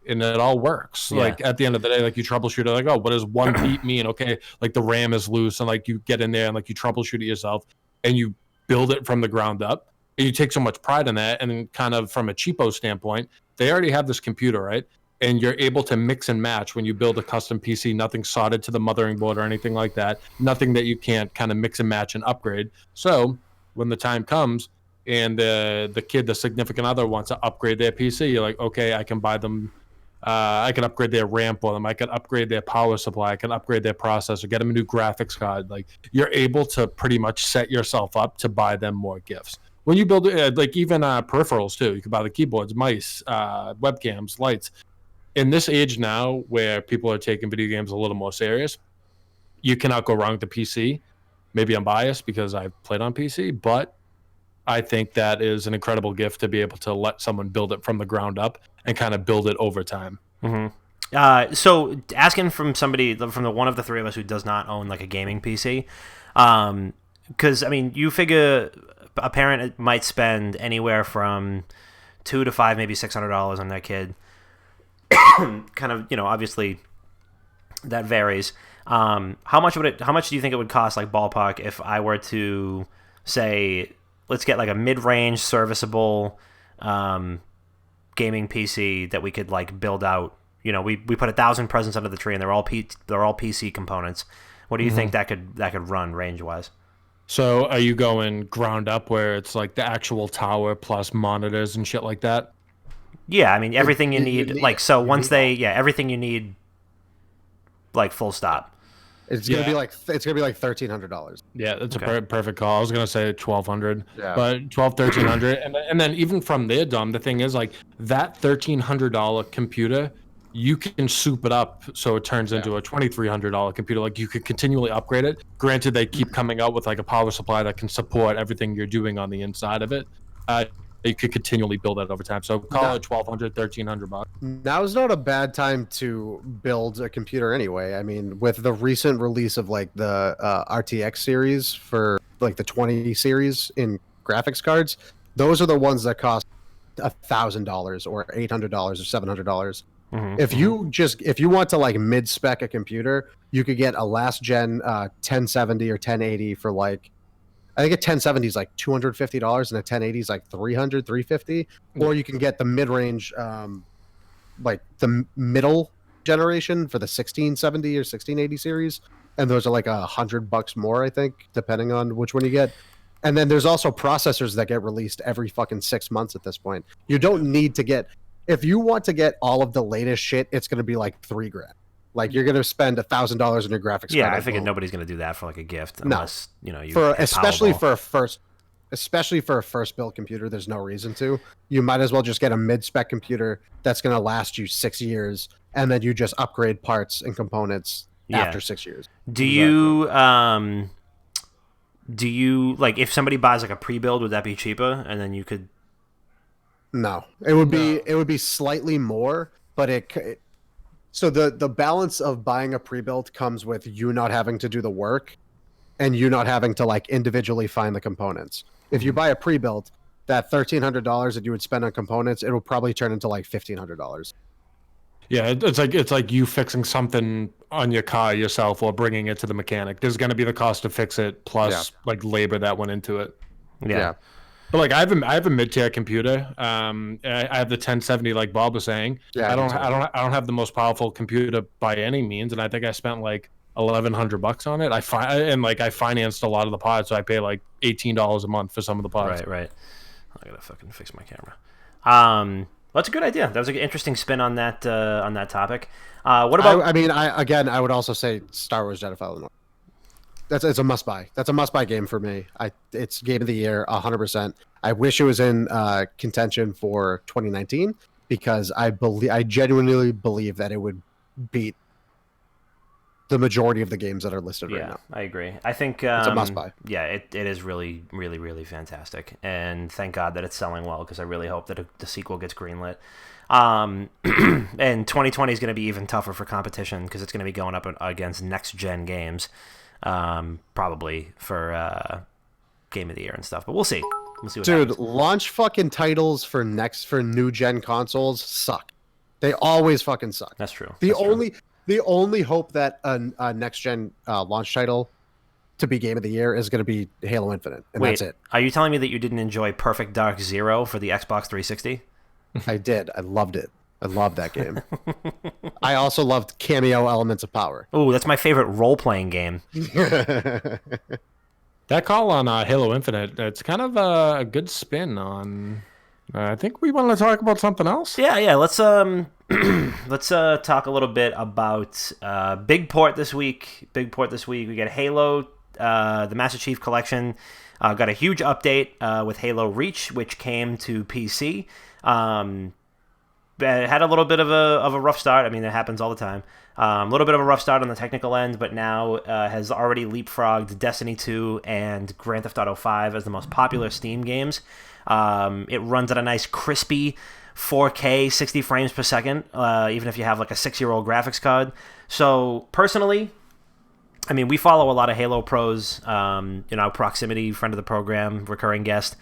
and it all works. Yeah. Like at the end of the day, like you troubleshoot it, like, oh, what does 1 beat mean? Okay, like the RAM is loose, and like you get in there and like you troubleshoot it yourself, and you build it from the ground up, and you take so much pride in that. And then kind of from a cheapo standpoint, they already have this computer, right? And you're able to mix and match when you build a custom PC. Nothing soldered to the mothering board or anything like that. Nothing that you can't kind of mix and match and upgrade. So when the time comes and the significant other wants to upgrade their PC, you're like, okay, I can buy them. I can upgrade their RAM for them. I can upgrade their power supply. I can upgrade their processor, get them a new graphics card. Like you're able to pretty much set yourself up to buy them more gifts. When you build like even peripherals too, you can buy the keyboards, mice, webcams, lights. In this age now where people are taking video games a little more serious, you cannot go wrong with the PC. Maybe I'm biased because I've played on PC, but I think that is an incredible gift to be able to let someone build it from the ground up and kind of build it over time. Mm-hmm. So asking from somebody, from the one of the three of us who does not own like a gaming PC, because I mean, you figure a parent might spend anywhere from $200 to $500, maybe $600 on their kid. Kind of, obviously that varies. How much do you think it would cost, like ballpark, if I were to say, let's get like a mid-range serviceable gaming PC that we could like build out? We put 1,000 presents under the tree, and they're all PC components. What do you think that could run range wise? So are you going ground up where it's like the actual tower plus monitors and shit like that? Yeah, I mean everything you need. Everything you need, like full stop. It's gonna be like $1,300. Yeah, that's a perfect call. I was gonna say 1,200, yeah. But 1,300, and then even from there, Dom, the thing is like that $1,300 computer, you can soup it up so it turns into a $2,300 computer. Like you could continually upgrade it. Granted, they keep coming out with like a power supply that can support everything you're doing on the inside of it. You could continually build that over time. So call it $1,200, $1,300. Now is not a bad time to build a computer anyway. I mean, with the recent release of like the RTX series for like the 20 series in graphics cards, those are the ones that cost $1,000 or $800 or $700. If you want to like mid-spec a computer, you could get a last gen 1070 or 1080 for like, I think a 1070 is like $250 and a 1080 is like $300, $350. Or you can get the mid-range, like the middle generation for the 1670 or 1680 series, and those are like $100 more, I think, depending on which one you get. And then there's also processors that get released every fucking 6 months at this point. You don't need to get, if you want to get all of the latest shit, it's going to be like $3,000. Like you're going to spend $1,000 on your graphics card. Yeah, I figured nobody's going to do that for like a gift, unless you especially for a first build computer. There's no reason to. You might as well just get a mid-spec computer that's going to last you 6 years, and then you just upgrade parts and components after 6 years. Do you like if somebody buys like a pre-build, would that be cheaper, and then you could? No, it would be slightly more, but so the balance of buying a pre-built comes with you not having to do the work and you not having to like individually find the components. If you buy a pre-built, that $1,300 that you would spend on components, it will probably turn into like $1,500. Yeah, it's like you fixing something on your car yourself or bringing it to the mechanic. There's going to be the cost to fix it plus like labor that went into it. Yeah. But like I have a mid-tier computer. I have the 1070, like Bob was saying. Yeah, I don't have the most powerful computer by any means, and I think I spent like $1,100 on it. I financed a lot of the parts, so I pay like $18 a month for some of the parts. Right. I gotta fucking fix my camera. That's a good idea. That was an interesting spin on that topic. What about? I would also say Star Wars Jedi Fallen Order. It's a must buy. That's a must buy game for me. It's game of the year 100%. I wish it was in contention for 2019 because I genuinely believe that it would beat the majority of the games that are listed right now. I agree. I think it's a must buy. Yeah, it is really, really, really fantastic, and thank God that it's selling well because I really hope that the sequel gets greenlit. And 2020 is going to be even tougher for competition because it's going to be going up against next gen games. Probably for game of the year and stuff, but we'll see. We'll see what happens. Launch fucking titles for new gen consoles suck. They always fucking suck. That's true. The only hope that a next gen launch title to be Game of the Year is going to be Halo Infinite, and Wait, that's it. Are you telling me that you didn't enjoy Perfect Dark Zero for the Xbox 360? I did. I loved it. I loved that game. I also loved cameo Elements of Power. Ooh, that's my favorite role-playing game. That call on Halo Infinite, it's kind of a good spin on. I think we want to talk about something else. Yeah. Let's let's talk a little bit about big port this week. We got Halo, the Master Chief Collection. Got a huge update with Halo Reach, which came to PC. It had a little bit of a rough start. I mean, it happens all the time. A little bit of a rough start on the technical end, but now has already leapfrogged Destiny 2 and Grand Theft Auto 5 as the most popular Steam games. It runs at a nice crispy 4K 60 frames per second, even if you have like a 6-year-old graphics card. So personally, I mean, we follow a lot of Halo pros. Proximity, friend of the program, recurring guest.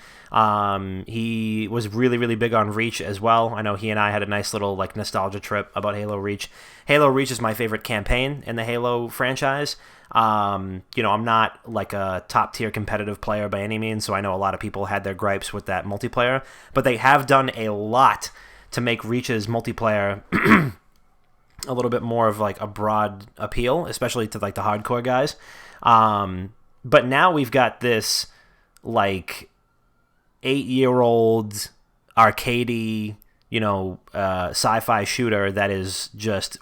He was really, really big on Reach as well. I know he and I had a nice little like nostalgia trip about Halo Reach. Halo Reach is my favorite campaign in the Halo franchise. I'm not like a top tier competitive player by any means, so I know a lot of people had their gripes with that multiplayer, but they have done a lot to make Reach's multiplayer a little bit more of like a broad appeal, especially to like the hardcore guys. But now we've got this like 8-year-old arcadey, sci-fi shooter that is just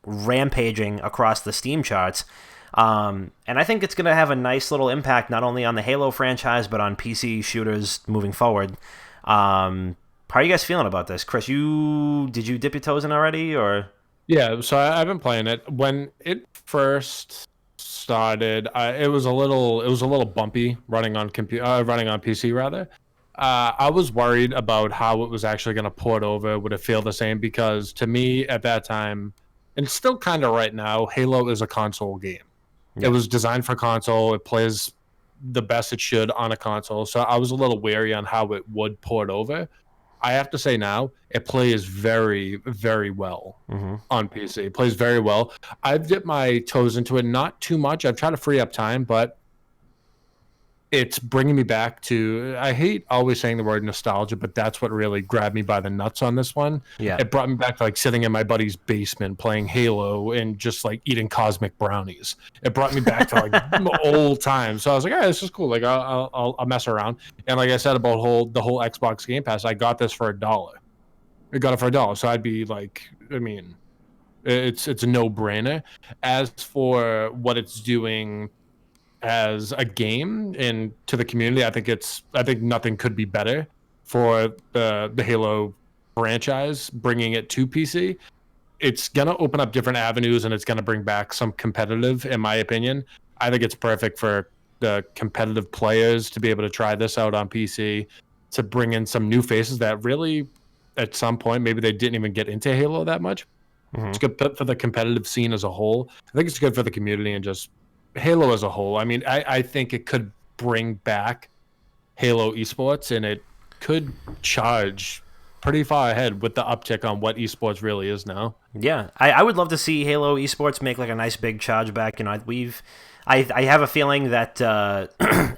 rampaging across the Steam charts. And I think it's going to have a nice little impact not only on the Halo franchise, but on PC shooters moving forward. How are you guys feeling about this? Chris, did you dip your toes in already, or? Yeah, so I've been playing it. When it first started, it was a little bumpy running on PC rather. I was worried about how it was actually going to port over. Would it feel the same? Because to me at that time, and still kind of right now, Halo is a console game. Yeah. It was designed for console. It plays the best it should on a console. So I was a little wary on how it would port over. I have to say now, it plays very, very well on PC. It plays very well. I've dipped my toes into it, not too much. I've tried to free up time, but it's bringing me back to, I hate always saying the word nostalgia, but that's what really grabbed me by the nuts on this one. Yeah. It brought me back to like sitting in my buddy's basement playing Halo and just like eating cosmic brownies. It brought me back to like old times. So I was like, this is cool. Like I'll mess around. And like I said about the whole Xbox Game Pass, I got this for $1. I got it for $1. So I'd be like, I mean, it's a no-brainer. As for what it's doing as a game and to the community, I think nothing could be better for the Halo franchise, bringing it to PC. It's gonna open up different avenues and it's gonna bring back some competitive, in my opinion. I think it's perfect for the competitive players to be able to try this out on PC, to bring in some new faces that really at some point maybe they didn't even get into Halo that much. It's good for the competitive scene as a whole. I think it's good for the community and just Halo as a whole. I mean, I think it could bring back Halo esports, and it could charge pretty far ahead with the uptick on what esports really is now. Yeah, I would love to see Halo esports make like a nice big charge back. I have a feeling that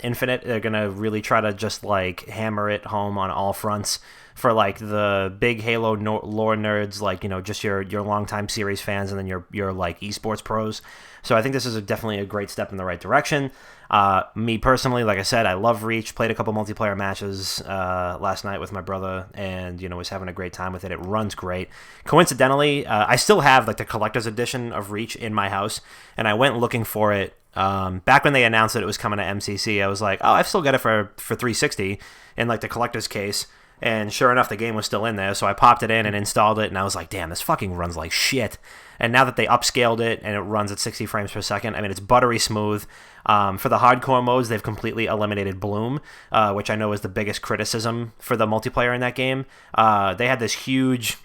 Infinite, they're gonna really try to just like hammer it home on all fronts for like the big Halo lore nerds, like just your longtime series fans, and then your like esports pros. So I think this is definitely a great step in the right direction. Me personally, like I said, I love Reach. Played a couple multiplayer matches last night with my brother, and was having a great time with it. It runs great. Coincidentally, I still have like the collector's edition of Reach in my house, and I went looking for it back when they announced that it was coming to MCC. I was like, oh, I've still got it for 360 in like the collector's case. And sure enough, the game was still in there, so I popped it in and installed it, and I was like, damn, this fucking runs like shit. And now that they upscaled it and it runs at 60 frames per second, I mean, it's buttery smooth. For the hardcore modes, they've completely eliminated Bloom, which I know is the biggest criticism for the multiplayer in that game. They had this huge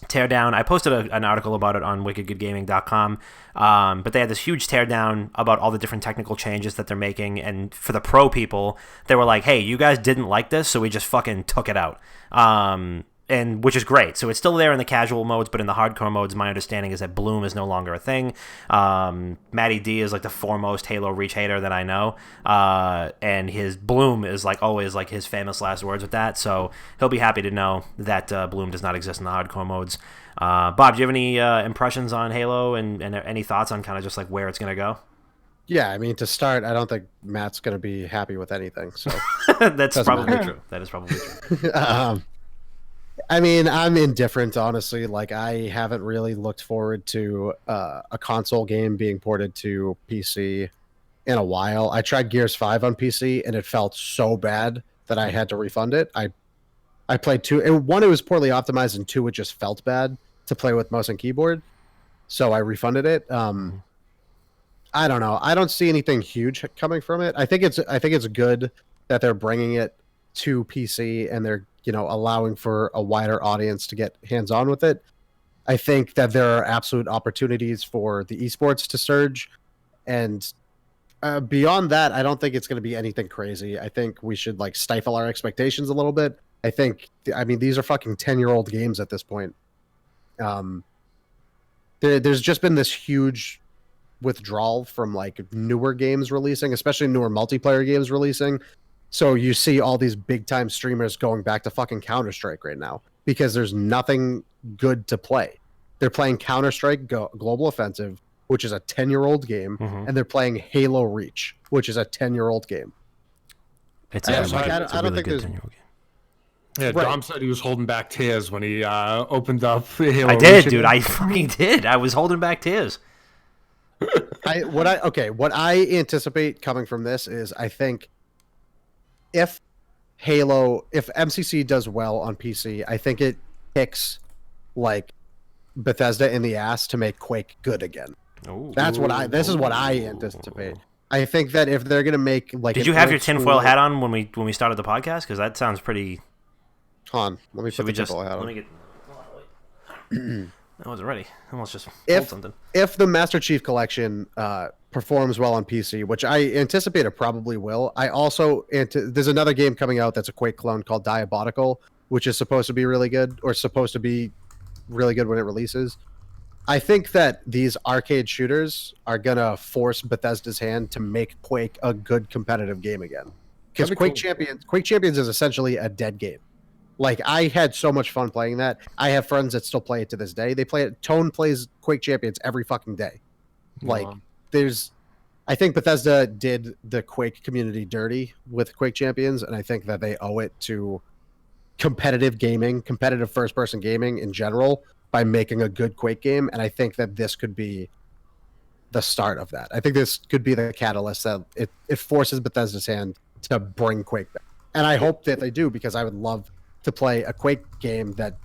teardown. I posted an article about it on wickedgoodgaming.com, but they had this huge teardown about all the different technical changes that they're making, and for the pro people, they were like, hey, you guys didn't like this, so we just fucking took it out. and which is great. So it's still there in the casual modes, but in the hardcore modes, my understanding is that Bloom is no longer a thing. Matty D is like the foremost Halo Reach hater that I know, and his Bloom is like always like his famous last words with that. So he'll be happy to know that Bloom does not exist in the hardcore modes. Bob, do you have any impressions on Halo and any thoughts on kind of just like where it's going to go? Yeah, I mean, to start, I don't think Matt's going to be happy with anything. So that's probably true. That is probably true. I mean, I'm indifferent, honestly. Like, I haven't really looked forward to a console game being ported to PC in a while. I tried Gears 5 on PC, and it felt so bad that I had to refund it. I played 2. And 1, it was poorly optimized, and 2, it just felt bad to play with mouse and keyboard. So I refunded it. I don't know. I don't see anything huge coming from it. I think it's good that they're bringing it to PC and they're, allowing for a wider audience to get hands-on with it. I think that there are absolute opportunities for the esports to surge, and beyond that, I don't think it's going to be anything crazy. I think we should like stifle our expectations a little bit. I mean, these are fucking 10-year-old games at this point. There's just been this huge withdrawal from like newer games releasing, especially newer multiplayer games releasing. So you see all these big time streamers going back to fucking Counter-Strike right now because there's nothing good to play. They're playing Counter-Strike Global Offensive, which is a 10-year-old game, and they're playing Halo Reach, which is a 10-year-old game. I don't think there's. Yeah, right. Dom said he was holding back tears when he opened up Halo I did, dude. I fucking did. I was holding back tears. What I anticipate coming from this is I think if MCC does well on PC, I think it kicks like Bethesda in the ass to make Quake good again. Ooh. This is what I anticipate. I think that if they're gonna make like, did you have your tinfoil hat on when we started the podcast? Because that sounds pretty. Hold on, let me put the tinfoil hat on. Let me get. I wasn't ready. I almost just pulled something. If the Master Chief Collection performs well on PC, which I anticipate it probably will, I also there's another game coming out that's a Quake clone called Diabolical, which is supposed to be really good, or supposed to be really good when it releases. I think that these arcade shooters are gonna force Bethesda's hand to make Quake a good competitive game again. Because Quake Champions is essentially a dead game. Like, I had so much fun playing that. I have friends that still play it to this day. They play it. Tone plays Quake Champions every fucking day. Like, I think Bethesda did the Quake community dirty with Quake Champions, and I think that they owe it to competitive gaming, competitive first-person gaming in general, by making a good Quake game. And I think that this could be the start of that. I think this could be the catalyst that it forces Bethesda's hand to bring Quake back. And I hope that they do, because I would love to play a Quake game that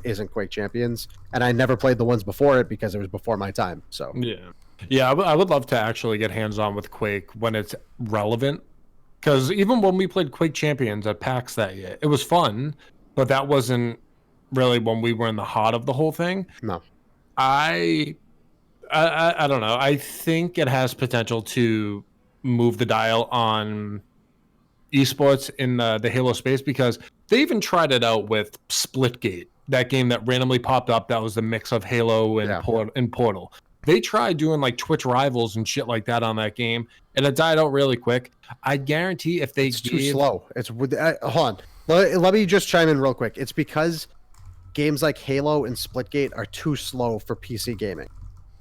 isn't Quake Champions, and I never played the ones before it because it was before my time. So I would love to actually get hands-on with Quake when it's relevant, because even when we played Quake Champions at PAX that year, it was fun, but that wasn't really when we were in the heart of the whole thing. No, I don't know. I think it has potential to move the dial on esports in the Halo space, because they even tried it out with Splitgate, that game that randomly popped up that was the mix of Halo and Portal. They tried doing like Twitch rivals and shit like that on that game, and it died out really quick. I guarantee if they it's too slow. Hold on. Let me just chime in real quick. It's because games like Halo and Splitgate are too slow for PC gaming.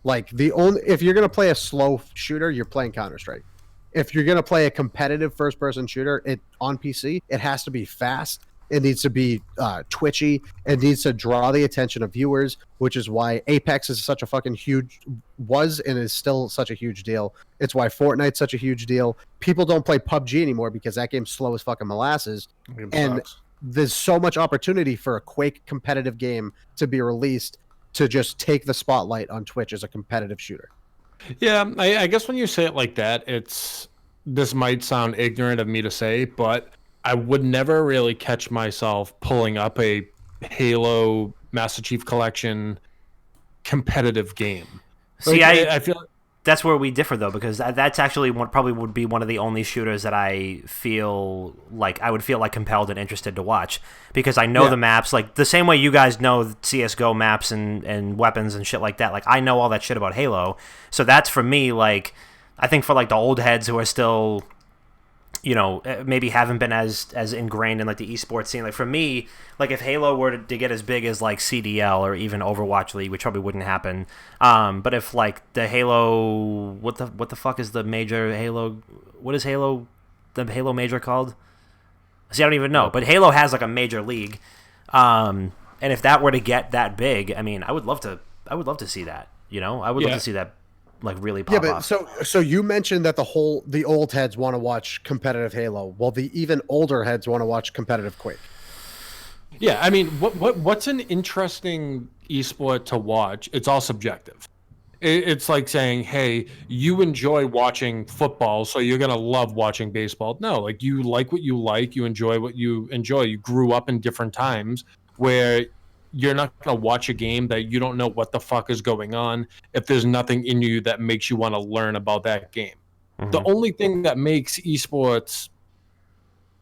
Like, if you're gonna play a slow shooter, you're playing Counter-Strike. If you're gonna play a competitive first-person shooter on PC, it has to be fast. It needs to be twitchy. It needs to draw the attention of viewers, which is why Apex is such a fucking was and is still such a huge deal. It's why Fortnite's such a huge deal. People don't play PUBG anymore because that game's slow as fucking molasses. And there's so much opportunity for a Quake competitive game to be released to just take the spotlight on Twitch as a competitive shooter. Yeah, I guess when you say it like that, this might sound ignorant of me to say, but I would never really catch myself pulling up a Halo Master Chief Collection competitive game. See, I feel that's where we differ, though, because that's actually probably would be one of the only shooters that I would feel like compelled and interested to watch, because I know the maps, like the same way you guys know CS:GO maps and weapons and shit like that. Like I know all that shit about Halo, so that's for me. Like I think for like the old heads who are still, you know, maybe haven't been as ingrained in like the esports scene. Like for me, like if Halo were to get as big as like CDL or even Overwatch League, which probably wouldn't happen. But if like the Halo, what the fuck is the major Halo? What is Halo? The Halo major called? See, I don't even know. But Halo has like a major league, and if that were to get that big, I mean, I would love to see that. You know, I would love to see that. Like really pop off. So you mentioned that the old heads want to watch competitive Halo, while the even older heads want to watch competitive Quake. Yeah, I mean, what's an interesting esport to watch? It's all subjective. It's like saying, hey, you enjoy watching football, so you're gonna love watching baseball. No, like you like what you like, you enjoy what you enjoy. You grew up in different times where you're not going to watch a game that you don't know what the fuck is going on if there's nothing in you that makes you want to learn about that game. Mm-hmm. The only thing that makes esports,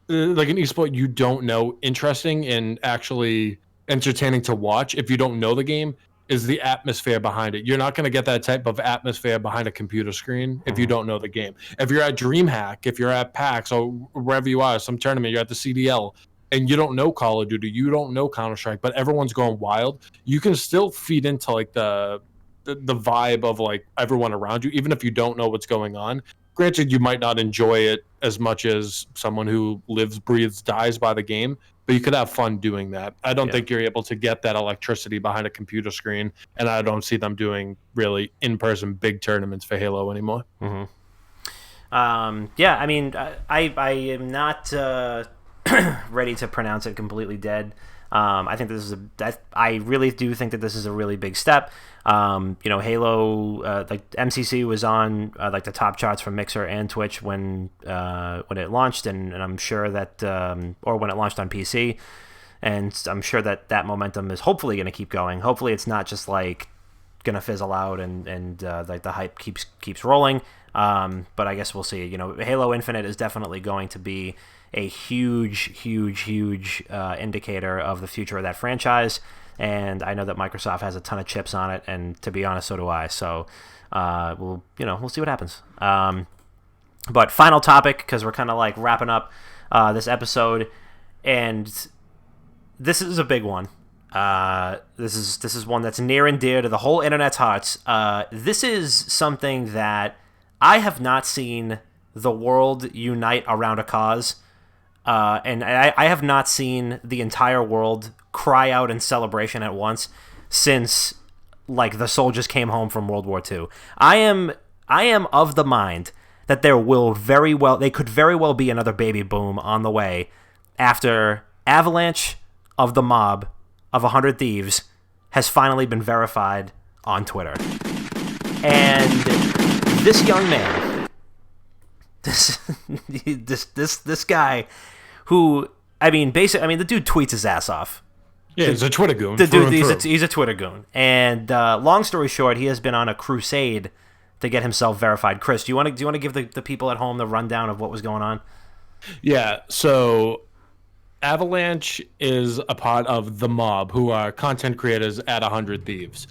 like an esport you don't know, interesting and actually entertaining to watch if you don't know the game, is the atmosphere behind it. You're not going to get that type of atmosphere behind a computer screen if you don't know the game. If you're at DreamHack, if you're at PAX, or wherever you are, some tournament, you're at the CDL, and you don't know Call of Duty, you don't know Counter-Strike, but everyone's going wild, you can still feed into like the vibe of like everyone around you, even if you don't know what's going on. Granted, you might not enjoy it as much as someone who lives, breathes, dies by the game, but you could have fun doing that. I don't think you're able to get that electricity behind a computer screen, and I don't see them doing really in-person big tournaments for Halo anymore. Mm-hmm. I mean, I am not ready to pronounce it completely dead. I think I really do think that this is a really big step. You know, Halo, like MCC was on like the top charts for Mixer and Twitch when it launched, and I'm sure that, or when it launched on PC, and I'm sure that momentum is hopefully going to keep going. Hopefully, it's not just like going to fizzle out and like the hype keeps rolling. But I guess we'll see. You know, Halo Infinite is definitely going to be a huge indicator of the future of that franchise, and I know that Microsoft has a ton of chips on it, and to be honest, so do I. So we'll see what happens. But final topic, because we're kind of like wrapping up this episode, and this is a big one. This is one that's near and dear to the whole internet's hearts. This is something that I have not seen the world unite around a cause. And I have not seen the entire world cry out in celebration at once since like the soldiers came home from World War II. I am of the mind that there could very well be another baby boom on the way after Avalanche of the mob of 100 Thieves has finally been verified on Twitter. And this young man, this guy, who, I mean, the dude tweets his ass off. Yeah, he's a Twitter goon. He's a Twitter goon. And long story short, he has been on a crusade to get himself verified. Chris, do you want to give the people at home the rundown of what was going on? Yeah, so Avalanche is a part of the mob, who are content creators at 100 Thieves.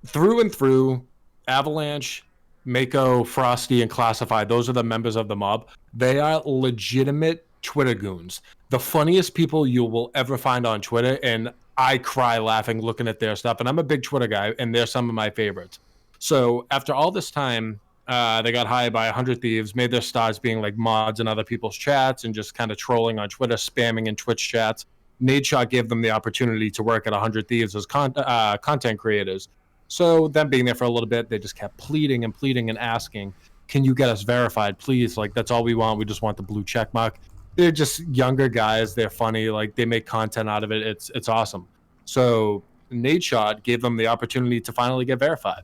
Through and through, Avalanche, Mako, Frosty, and Classified, those are the members of the mob. They are legitimate Twitter goons. The funniest people you will ever find on Twitter, and I cry laughing looking at their stuff. And I'm a big Twitter guy, and they're some of my favorites. So after all this time, they got hired by 100 Thieves, made their stars being like mods in other people's chats and just kind of trolling on Twitter, spamming in Twitch chats. Nadeshot gave them the opportunity to work at 100 Thieves as content creators. So them being there for a little bit, they just kept pleading and asking, can you get us verified, please? Like, that's all we want. We just want the blue check mark. They're just younger guys. They're funny. Like, they make content out of it. It's awesome. So Nadeshot gave them the opportunity to finally get verified.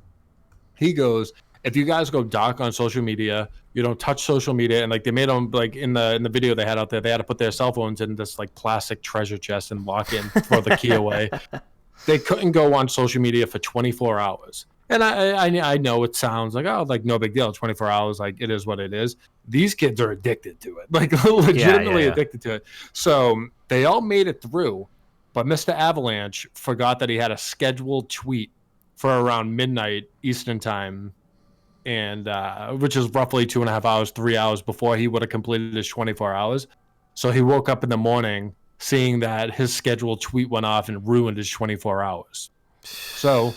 He goes, if you guys go dark on social media, you don't touch social media, and like they made them like in the video they had out there, they had to put their cell phones in this like plastic treasure chest and lock in, throw the key away. They couldn't go on social media for 24 hours. And I know it sounds like, oh, like no big deal, 24 hours, like it is what it is. These kids are addicted to it, like legitimately addicted to it. So they all made it through, but Mr. Avalanche forgot that he had a scheduled tweet for around midnight Eastern time, and which is roughly 2.5 hours, 3 hours before he would have completed his 24 hours. So he woke up in the morning seeing that his scheduled tweet went off and ruined his 24 hours. So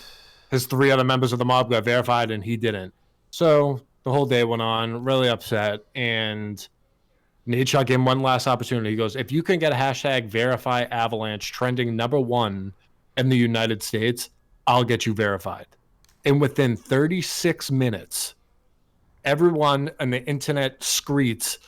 his 3 other members of the mob got verified and he didn't. So the whole day went on, really upset. And Nate Shot gave him one last opportunity. He goes, if you can get a hashtag verify Avalanche trending #1 in the United States, I'll get you verified. And within 36 minutes, everyone on the internet streets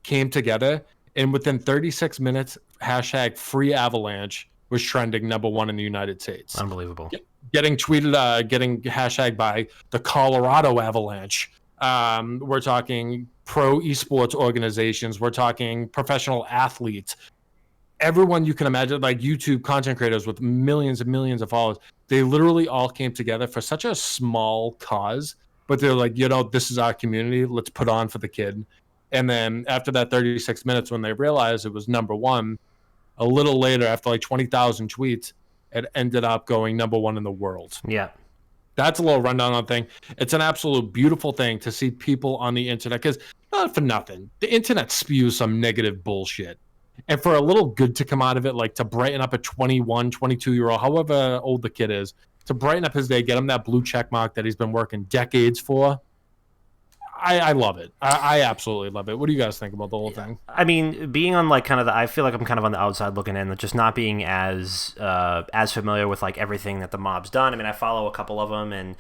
came together. And within 36 minutes, hashtag free Avalanche was trending #1 in the United States. Unbelievable. Getting tweeted, getting hashtagged by the Colorado Avalanche. We're talking pro esports organizations. We're talking professional athletes. Everyone you can imagine, like YouTube content creators with millions and millions of followers, they literally all came together for such a small cause. But they're like, this is our community. Let's put on for the kid. And then after that 36 minutes, when they realized it was #1, a little later, after like 20,000 tweets, it ended up going #1 in the world. Yeah. That's a little rundown on thing. It's an absolute beautiful thing to see people on the internet, because not for nothing, the internet spews some negative bullshit. And for a little good to come out of it, like to brighten up a 21, 22-year-old, however old the kid is, to brighten up his day, get him that blue check mark that he's been working decades for. I love it. I absolutely love it. What do you guys think about the whole thing? I mean, being on like kind of I feel like I'm kind of on the outside looking in, just not being as familiar with like everything that the mob's done. I mean, I follow a couple of them, and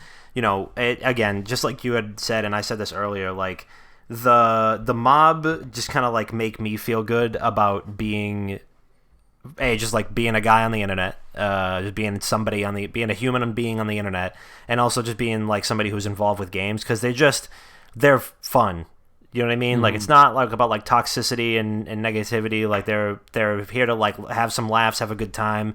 again, just like you had said, and I said this earlier, like the mob just kind of like make me feel good about being just like being a guy on the internet, just being somebody being a human being on the internet, and also just being like somebody who's involved with games, because they're fun. You know what I mean? Mm-hmm. Like, it's not like about like toxicity and negativity. Like they're here to like have some laughs, have a good time,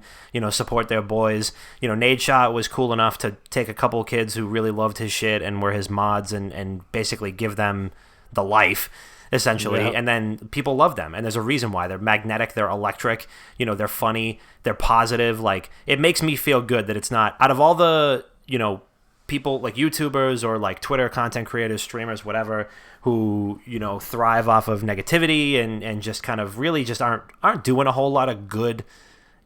support their boys. Nade Shot was cool enough to take a couple kids who really loved his shit and were his mods and basically give them the life, essentially. Yeah. And then people love them, and there's a reason why. They're magnetic, they're electric, they're funny, they're positive. Like, it makes me feel good that it's not, out of all the, people like YouTubers or like Twitter content creators, streamers, whatever, who thrive off of negativity and just kind of really just aren't doing a whole lot of good.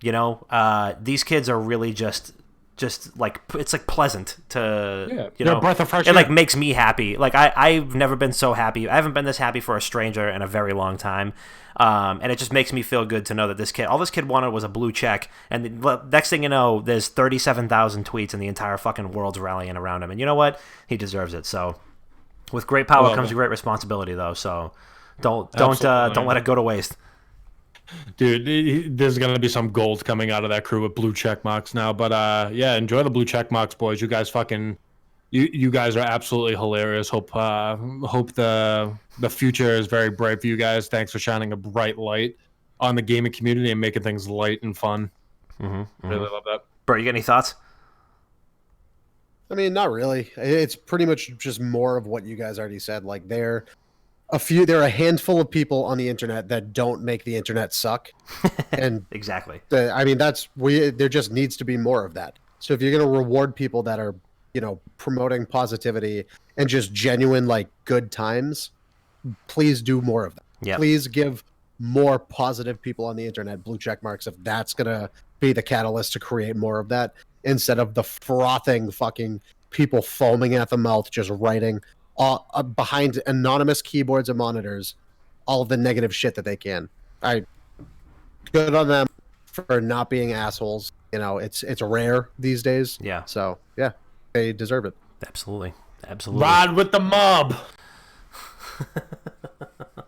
These kids are really just like, it's like pleasant to a breath of fresh air. It like makes me happy. Like I've never been so happy. I haven't been this happy for a stranger in a very long time. And it just makes me feel good to know that all this kid wanted was a blue check, and the next thing you know, there's 37,000 tweets and the entire fucking world's rallying around him. And you know what? He deserves it. So with great power comes great responsibility, though. So don't let it go to waste. Dude, there's going to be some gold coming out of that crew with blue check marks now. But enjoy the blue check marks, boys. You guys you guys are absolutely hilarious. Hope the future is very bright for you guys. Thanks for shining a bright light on the gaming community and making things light and fun. Mm-hmm. Really love that. Bro, you got any thoughts? I mean, not really. It's pretty much just more of what you guys already said. Like, there are a handful of people on the internet that don't make the internet suck. And exactly. I mean, there just needs to be more of that. So if you're going to reward people that are, promoting positivity and just genuine, like, good times, please do more of that. Yep. Please give more positive people on the internet blue check marks if that's going to be the catalyst to create more of that, instead of the frothing fucking people foaming at the mouth, just writing behind anonymous keyboards and monitors all of the negative shit that they can. Good on them for not being assholes. It's rare these days. Yeah. So, yeah. They deserve it. Absolutely. Ride with the mob.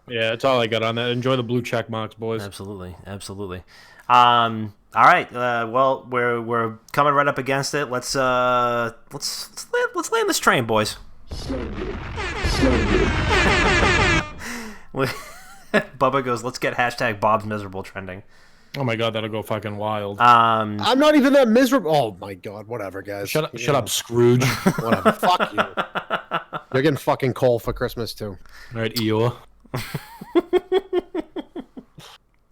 Yeah, that's all I got on that. Enjoy the blue check marks, boys. Absolutely. All right. Well, we're coming right up against it. Let's land this train, boys. Bubba goes, let's get hashtag Bob's Miserable trending. Oh my god, that'll go fucking wild. I'm not even that miserable. Oh my god, whatever, guys. Shut up, Scrooge. Whatever. Fuck you. You're getting fucking coal for Christmas too. All right, Eeyore.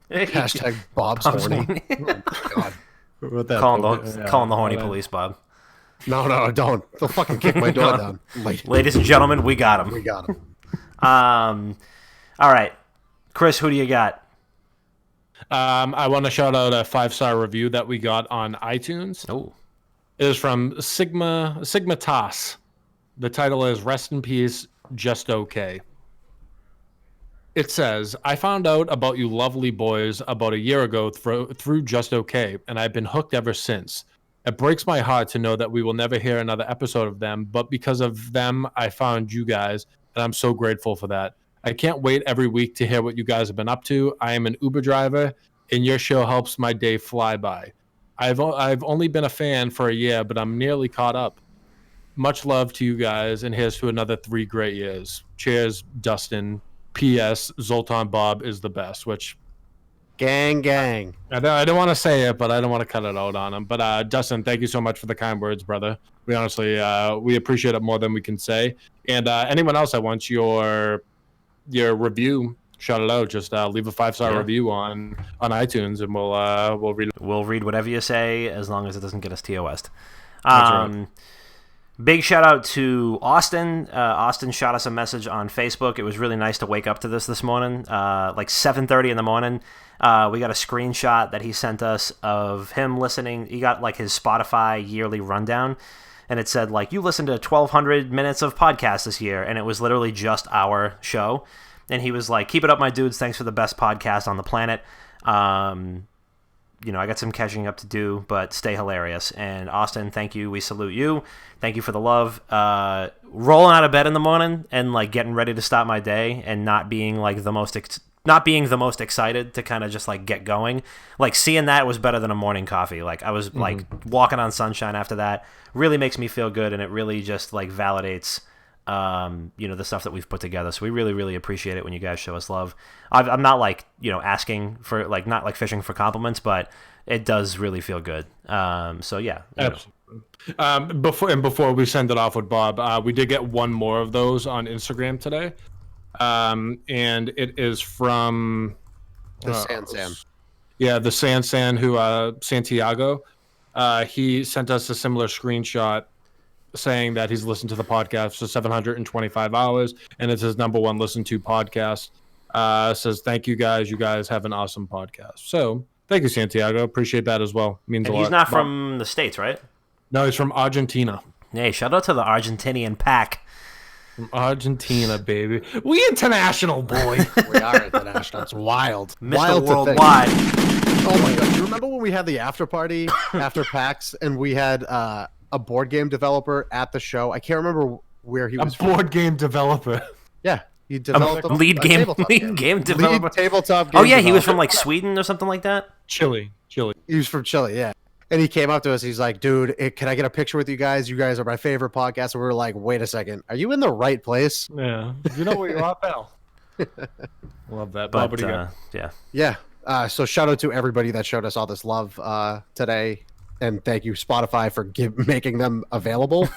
Hashtag Bob's horny. Oh my god. Calling the horny police, Bob. No, don't. They'll fucking kick my door down. Ladies and gentlemen, we got him. We got him. All right, Chris, who do you got? I want to shout out a 5-star review that we got on iTunes. Oh, It is from Sigma Toss. The title is "Rest in Peace, Just Okay." It says, "I found out about you lovely boys about a year ago through Just Okay, and I've been hooked ever since. It breaks my heart to know that we will never hear another episode of them, but because of them, I found you guys, and I'm so grateful for that. I can't wait every week to hear what you guys have been up to. I am an Uber driver, and your show helps my day fly by. I've only been a fan for a year, but I'm nearly caught up. Much love to you guys, and here's to another 3 great years. Cheers, Dustin. P.S. Zoltan Bob is the best," which... Gang. I don't want to say it, but I don't want to cut it out on him. But Dustin, thank you so much for the kind words, brother. We honestly, we appreciate it more than we can say. And anyone else that wants your review, shout it out. Just leave a 5-star review on iTunes, and we'll read it. We'll read whatever you say as long as it doesn't get us TOS'd. That's right. Big shout out to Austin. Austin shot us a message on Facebook. It was really nice to wake up to this morning, like 7:30 in the morning. We got a screenshot that he sent us of him listening. He got like his Spotify yearly rundown, and it said like, "You listened to 1,200 minutes of podcasts this year," and it was literally just our show. And he was like, "Keep it up, my dudes. Thanks for the best podcast on the planet. I got some catching up to do, but stay hilarious." And Austin, thank you. We salute you. Thank you for the love. Rolling out of bed in the morning and like getting ready to start my day and not being like the most excited to kind of just like get going. Like seeing that was better than a morning coffee. Like I was like walking on sunshine after that. Really makes me feel good, and it really just like validates the stuff that we've put together. So we really, really appreciate it when you guys show us love. I'm not like, asking for like, not like fishing for compliments, but it does really feel good. So yeah. Absolutely. Before we send it off with Bob, we did get one more of those on Instagram today. And it is from The San. Yeah, the San who Santiago. He sent us a similar screenshot saying that he's listened to the podcast for 725 hours, and it's his number one listened to podcast. Says, "Thank you guys. You guys have an awesome podcast." So thank you, Santiago. Appreciate that as well. Means a lot. He's not from the States, right? No, he's from Argentina. Hey, shout out to the Argentinian pack. From Argentina, baby. We international, boy. We are international. It's wild. Mr. Wild to think. Worldwide. Oh my god! You remember when we had the after party after PAX, and we had a board game developer at the show? I can't remember where he was. A board game developer. Yeah, he developed a lead game developer. Lead tabletop game. Oh yeah, he was developer. from like Sweden or something like that. Chile. He was from Chile, yeah. And he came up to us. He's like, "Dude, can I get a picture with you guys? You guys are my favorite podcast." And we were like, "Wait a second, are you in the right place?" Yeah, you know where you're at, pal. Love that. But Bob, what do you got? yeah. So shout out to everybody that showed us all this love today, and thank you Spotify for making them available.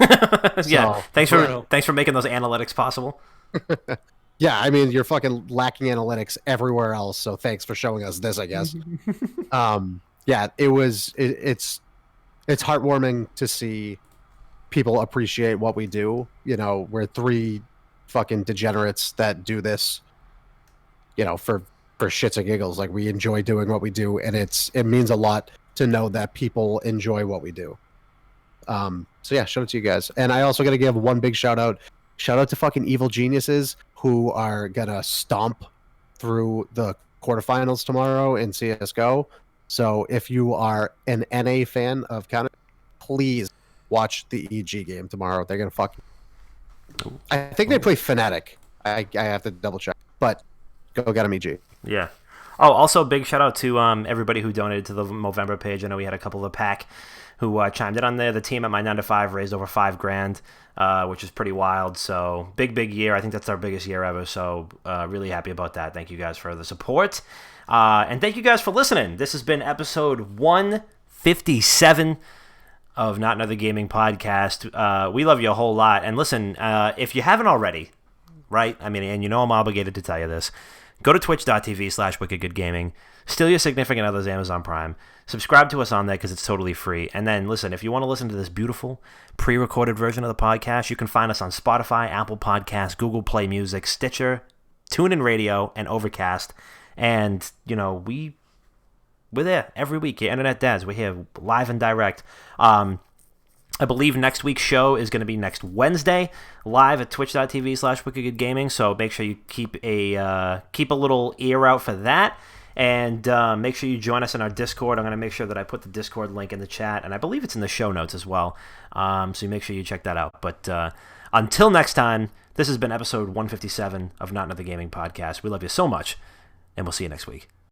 Yeah, thanks for making those analytics possible. Yeah, I mean, you're fucking lacking analytics everywhere else, so thanks for showing us this, I guess. Yeah, it's heartwarming to see people appreciate what we do. We're 3 fucking degenerates that do this, for shits and giggles. Like, we enjoy doing what we do, and it means a lot to know that people enjoy what we do. So yeah, shout out to you guys. And I also got to give one big shout out to fucking Evil Geniuses, who are gonna stomp through the quarterfinals tomorrow in CSGO. So if you are an NA fan of Counter, please watch the EG game tomorrow. They're gonna I think they play Fnatic. I have to double check, but go get them, EG. Yeah. Oh, also big shout out to everybody who donated to the Movember page. I know we had a couple of the pack who chimed in on there. The team at my 9 to 5 raised over $5,000, which is pretty wild. So big year. I think that's our biggest year ever. So really happy about that. Thank you guys for the support. And thank you guys for listening. This has been episode 157 of Not Another Gaming Podcast. We love you a whole lot. And listen, if you haven't already, right? I mean, and you know I'm obligated to tell you this. Go to twitch.tv/wickedgoodgaming. Steal your significant other's Amazon Prime. Subscribe to us on there because it's totally free. And then, listen, if you want to listen to this beautiful pre-recorded version of the podcast, you can find us on Spotify, Apple Podcasts, Google Play Music, Stitcher, TuneIn Radio, and Overcast. And, you know, we're there every week. Your internet dads. We're here live and direct. I believe next week's show is going to be next Wednesday, live at twitch.tv/wickedgoodgaming. So make sure you keep a little ear out for that. And make sure you join us in our Discord. I'm going to make sure that I put the Discord link in the chat. And I believe it's in the show notes as well. So make sure you check that out. But until next time, this has been episode 157 of Not Another Gaming Podcast. We love you so much. And we'll see you next week.